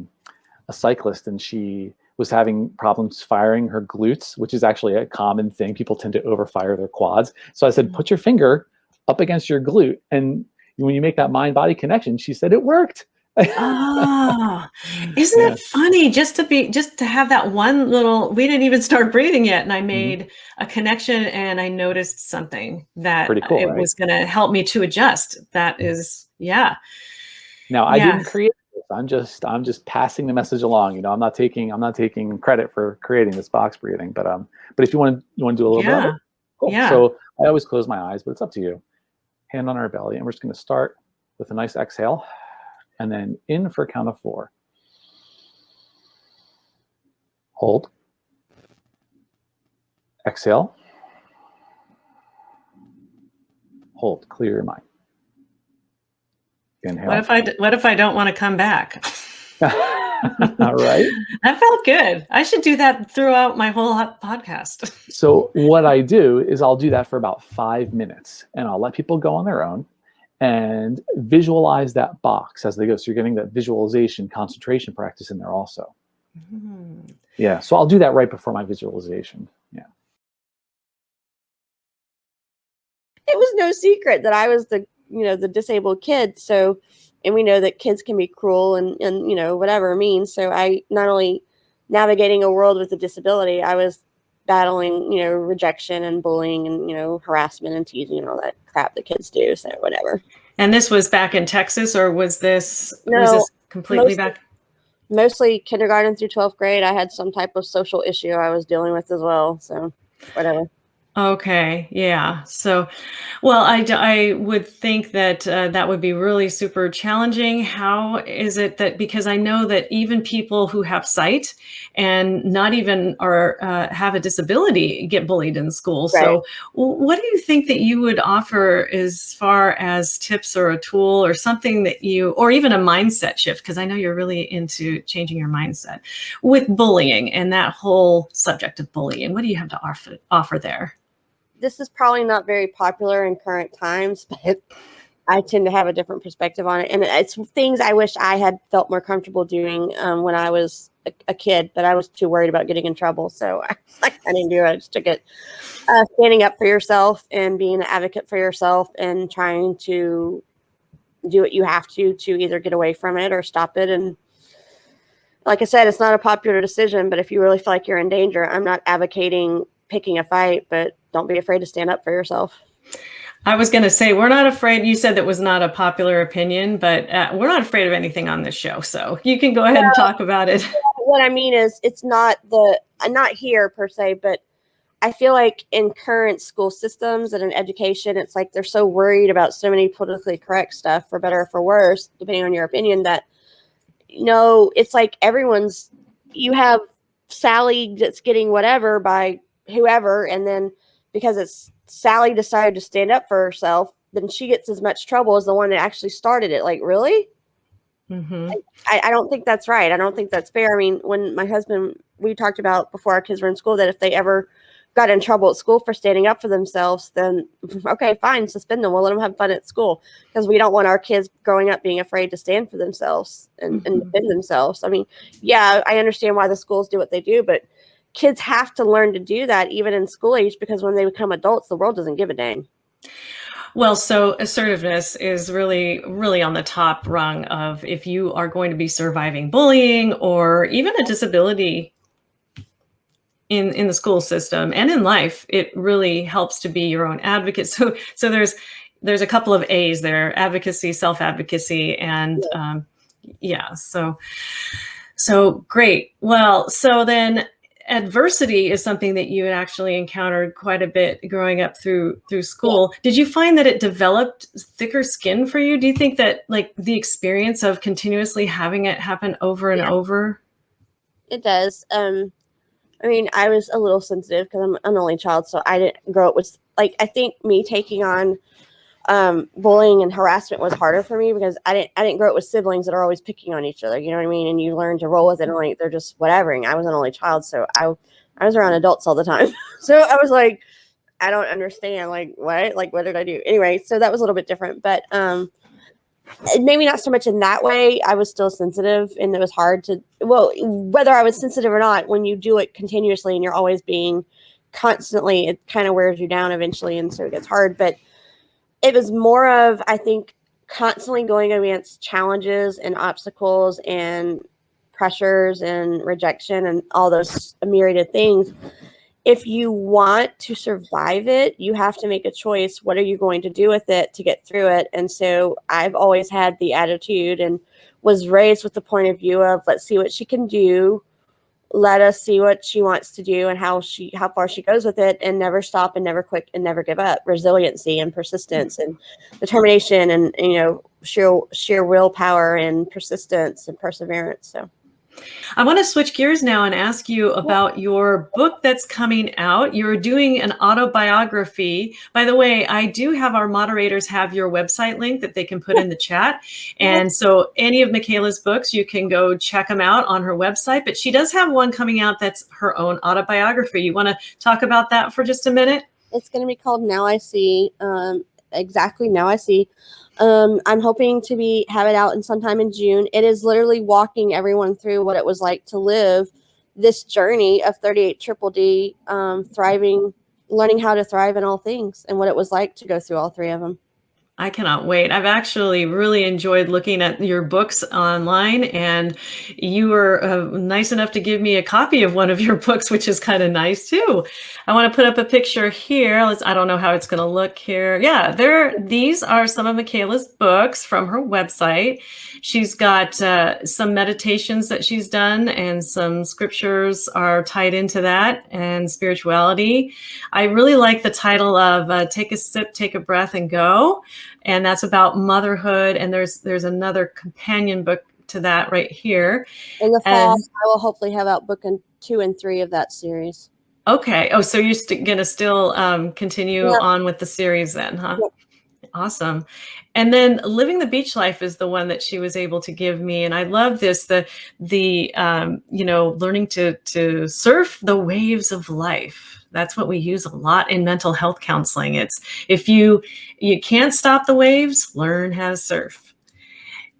cyclist, and she was having problems firing her glutes, which is actually a common thing. People tend to overfire their quads. So I said, put your finger up against your glute. And when you make that mind-body connection, she said it worked. Oh, isn't it funny just to have that one little, we didn't even start breathing yet. And I made a connection and I noticed something that pretty cool, it was going to help me to adjust. That is, Now I didn't create this. I'm just passing the message along. You know, I'm not taking credit for creating this box breathing, but if you want to do a little bit of it, cool. So I always close my eyes, but it's up to you. Hand on our belly, and we're just going to start with a nice exhale, and then in for a count of 4. Hold. Exhale. Hold. Clear your mind. Inhale. What if I don't want to come back? All right. That felt good. I should do that throughout my whole podcast. So what I do is I'll do that for about 5 minutes, and I'll let people go on their own and visualize that box as they go. So you're getting that visualization, concentration practice in there also. Yeah. So I'll do that right before my visualization. Yeah. It was no secret that I was the disabled kid. So, and we know that kids can be cruel and whatever means. So I not only navigating a world with a disability, I was battling, rejection and bullying and, harassment and teasing and all that crap that kids do. So whatever. And this was back in Texas, or was this completely back? Mostly kindergarten through 12th grade. I had some type of social issue I was dealing with as well. So whatever. Okay. Yeah. So, well, I would think that that would be really super challenging. How is it that, because I know that even people who have sight and not even have a disability get bullied in school. Right. So what do you think that you would offer as far as tips or a tool or something that or even a mindset shift? Because I know you're really into changing your mindset with bullying and that whole subject of bullying. What do you have to offer there? This is probably not very popular in current times, but I tend to have a different perspective on it. And it's things I wish I had felt more comfortable doing when I was a kid, but I was too worried about getting in trouble. So I didn't do it. I just took it. Standing up for yourself and being an advocate for yourself and trying to do what you have to either get away from it or stop it. And like I said, it's not a popular decision, but if you really feel like you're in danger, I'm not advocating picking a fight, but don't be afraid to stand up for yourself. I was going to say, we're not afraid. You said that was not a popular opinion, but we're not afraid of anything on this show. So you can go ahead and talk about it. What I mean is, it's not not here per se, but I feel like in current school systems and in education, it's like they're so worried about so many politically correct stuff, for better or for worse, depending on your opinion, that, it's like you have Sally that's getting whatever by whoever, and then because it's Sally decided to stand up for herself, then she gets as much trouble as the one that actually started it. Like, really? Mm-hmm. I don't think that's right. I don't think that's fair. I mean, when my husband, we talked about before our kids were in school, that if they ever got in trouble at school for standing up for themselves, then okay, fine, suspend them. We'll let them have fun at school, because we don't want our kids growing up being afraid to stand for themselves and defend themselves. I mean, yeah, I understand why the schools do what they do, but kids have to learn to do that even in school age, because when they become adults, the world doesn't give a dang. Well, so assertiveness is really, really on the top rung of if you are going to be surviving bullying or even a disability in the school system and in life, it really helps to be your own advocate. So there's a couple of A's there: advocacy, self-advocacy, and so great. Well, so then adversity is something that you had actually encountered quite a bit growing up through school. Did you find that it developed thicker skin for you? Do you think that, like, the experience of continuously having it happen over and over? It does. I mean, I was a little sensitive because I'm an only child, so I didn't grow up with, like, I think me taking on bullying and harassment was harder for me because I didn't grow up with siblings that are always picking on each other. You know what I mean? And you learn to roll with it, and like they're just whatevering. I was an only child, so I was around adults all the time. So I was like, I don't understand. Like, what? Like, what did I do? Anyway, so that was a little bit different, but maybe not so much in that way. I was still sensitive, and it was hard to, well, whether I was sensitive or not, when you do it continuously and you're always being constantly, it kind of wears you down eventually, and so it gets hard. But it was more of, I think, constantly going against challenges and obstacles and pressures and rejection and all those myriad of things. If you want to survive it, you have to make a choice. What are you going to do with it to get through it? And so I've always had the attitude and was raised with the point of view of, let's see what she can do. Let us see what she wants to do and how far she goes with it, and never stop and never quit and never give up. Resiliency and persistence and determination and, sheer willpower and persistence and perseverance. So I want to switch gears now and ask you about your book that's coming out. You're doing an autobiography. By the way, I do have our moderators have your website link that they can put in the chat. And so any of Michaela's books, you can go check them out on her website. But she does have one coming out that's her own autobiography. You want to talk about that for just a minute? It's going to be called Now I See. Exactly, Now I See. I'm hoping to have it out in sometime in June. It is literally walking everyone through what it was like to live this journey of 38 Triple D, thriving, learning how to thrive in all things, and what it was like to go through all three of them. I cannot wait. I've actually really enjoyed looking at your books online, and you were nice enough to give me a copy of one of your books, which is kind of nice too. I want to put up a picture here. I don't know how it's going to look here. Yeah, these are some of Michaela's books from her website. She's got some meditations that she's done, and some scriptures are tied into that, and spirituality. I really like the title of Take a Sip, Take a Breath, and Go. And that's about motherhood. And there's another companion book to that right here. In the fall, I will hopefully have out book 2 and 3 of that series. Okay. Oh, so you're going to still continue on with the series then, huh? Yep. Awesome. And then Living the Beach Life is the one that she was able to give me. And I love this, the learning to surf the waves of life. That's what we use a lot in mental health counseling. It's if you can't stop the waves, learn how to surf.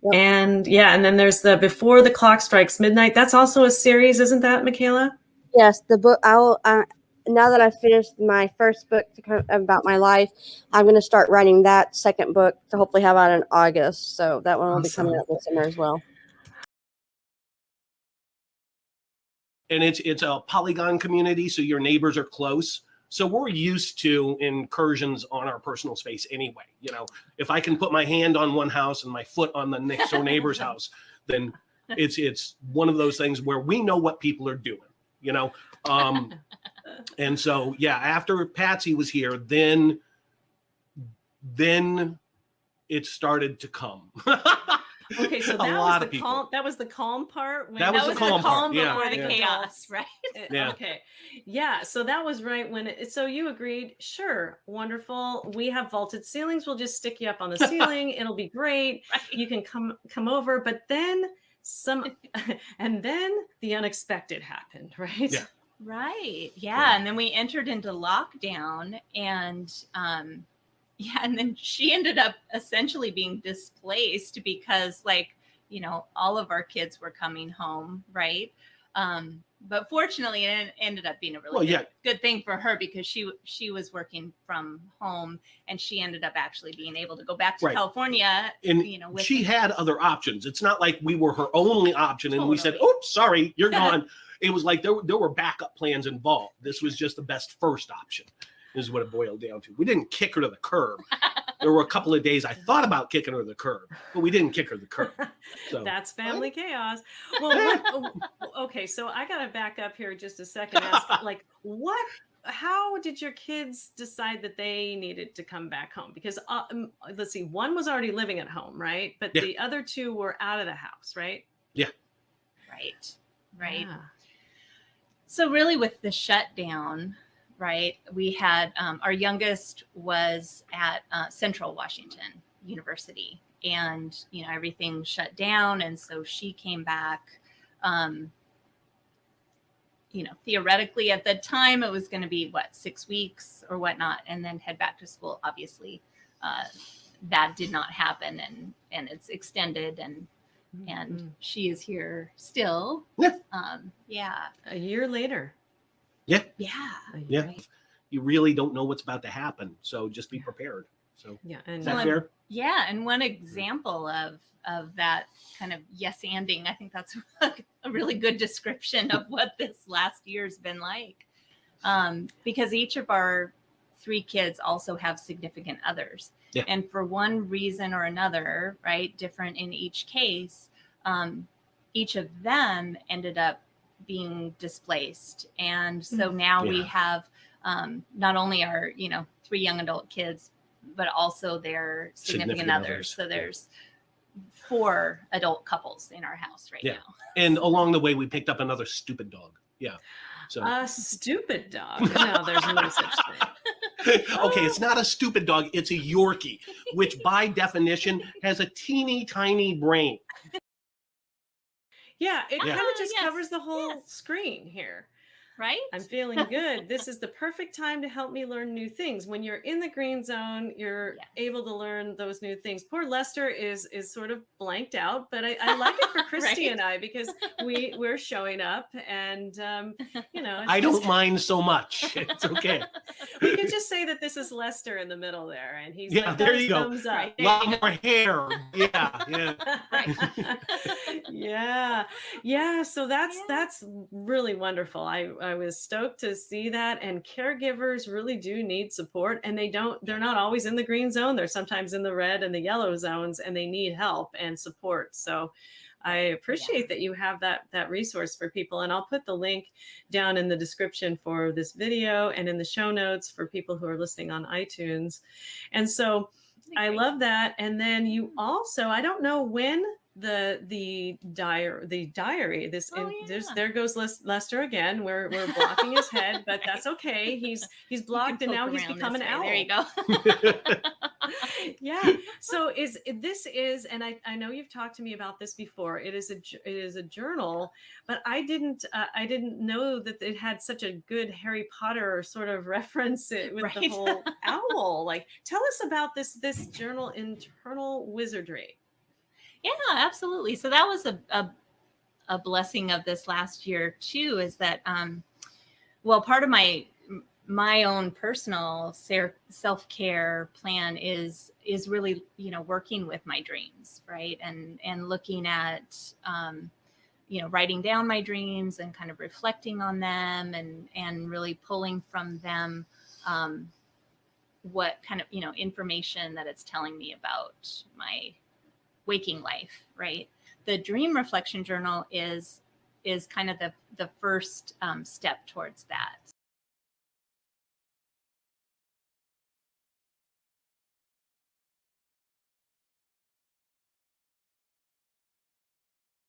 Yep. And and then there's the Before the Clock Strikes Midnight. That's also a series, isn't that, Michaela? Yes, the book. Now that I've finished my first book about my life, I'm going to start writing that second book to hopefully have out in August. So that one will be coming out this summer as well. and it's a polygon community, so your neighbors are close. So we're used to incursions on our personal space anyway. You know, if I can put my hand on one house and my foot on the next door neighbor's house, then it's one of those things where we know what people are doing, you know. And so yeah, after Patsy was here, then it started to come. Okay, so that was the calm part. That was the calm part. Before Yeah, the yeah. chaos, right? Yeah. Okay. Yeah. So that was right when so you agreed, sure, wonderful. We have vaulted ceilings. We'll just stick you up on the ceiling. It'll be great. Right. You can come over. But then and then the unexpected happened, right? Yeah. Right. Yeah. And then we entered into lockdown, and yeah, and then she ended up essentially being displaced because, like, you know, all of our kids were coming home, right? But fortunately, it ended up being a really good thing for her, because she was working from home, and she ended up actually being able to go back to California. And you know, she had other options. It's not like we were her only option, and we said, "Oops, sorry, you're gone." It was like there were backup plans involved. This was just the best first option. This is what it boiled down to. We didn't kick her to the curb. There were a couple of days I thought about kicking her to the curb, but we didn't kick her to the curb. So that's family chaos. Well, okay, so I got to back up here just a second. Ask, like, how did your kids decide that they needed to come back home? Because let's see, one was already living at home, right? But the other two were out of the house, right? Yeah. Right. Yeah. So really, with the shutdown, right, we had our youngest was at Central Washington University, and you know, everything shut down, and so she came back. You know, theoretically at the time it was going to be 6 weeks or whatnot, and then head back to school. Obviously, that did not happen, and it's extended, and she is here still. Yeah. A year later. Yeah. Yeah. Yeah. Right. You really don't know what's about to happen, so just be prepared. So yeah, is that fair? Yeah, and one example of that kind of yes-anding, I think that's a really good description of what this last year's been like, because each of our 3 kids also have significant others, and for one reason or another, right, different in each case, each of them ended up being displaced, and so now we have not only our 3 young adult kids, but also their significant others. So there's 4 adult couples in our house right now. And along the way, we picked up another stupid dog. Yeah. So a stupid dog. No, there's no such thing. Okay, it's not a stupid dog. It's a Yorkie, which by definition has a teeny tiny brain. Yeah, it kind of just covers the whole screen here. Right? I'm feeling good. This is the perfect time to help me learn new things. When you're in the green zone, you're able to learn those new things. Poor Lester is sort of blanked out, but I like it for Christy and I, because we're showing up, and I don't mind so much. It's okay. We could just say that this is Lester in the middle there, and he's like, there you go. thumbs up. A lot more hair. Yeah. So that's really wonderful. I was stoked to see that, and caregivers really do need support, and they're not always in the green zone. They're sometimes in the red and the yellow zones, and they need help and support. So I appreciate that you have that resource for people, and I'll put the link down in the description for this video and in the show notes for people who are listening on iTunes. And so I love that. And then you also, I don't know when the diary there goes Lester again. We're blocking his head, but that's okay. He's blocked, and now he's become an owl. There you go. Yeah. So and I know you've talked to me about this before. It is a journal, but I didn't know that it had such a good Harry Potter sort of reference with the whole owl. Like, tell us about this journal, Internal Wizardry. Yeah, absolutely. So that was a blessing of this last year too, is that part of my own personal self-care plan is really working with my dreams, right, and looking at writing down my dreams and kind of reflecting on them and really pulling from them what kind of, information that it's telling me about my waking life, right? The dream reflection journal is kind of the first step towards that.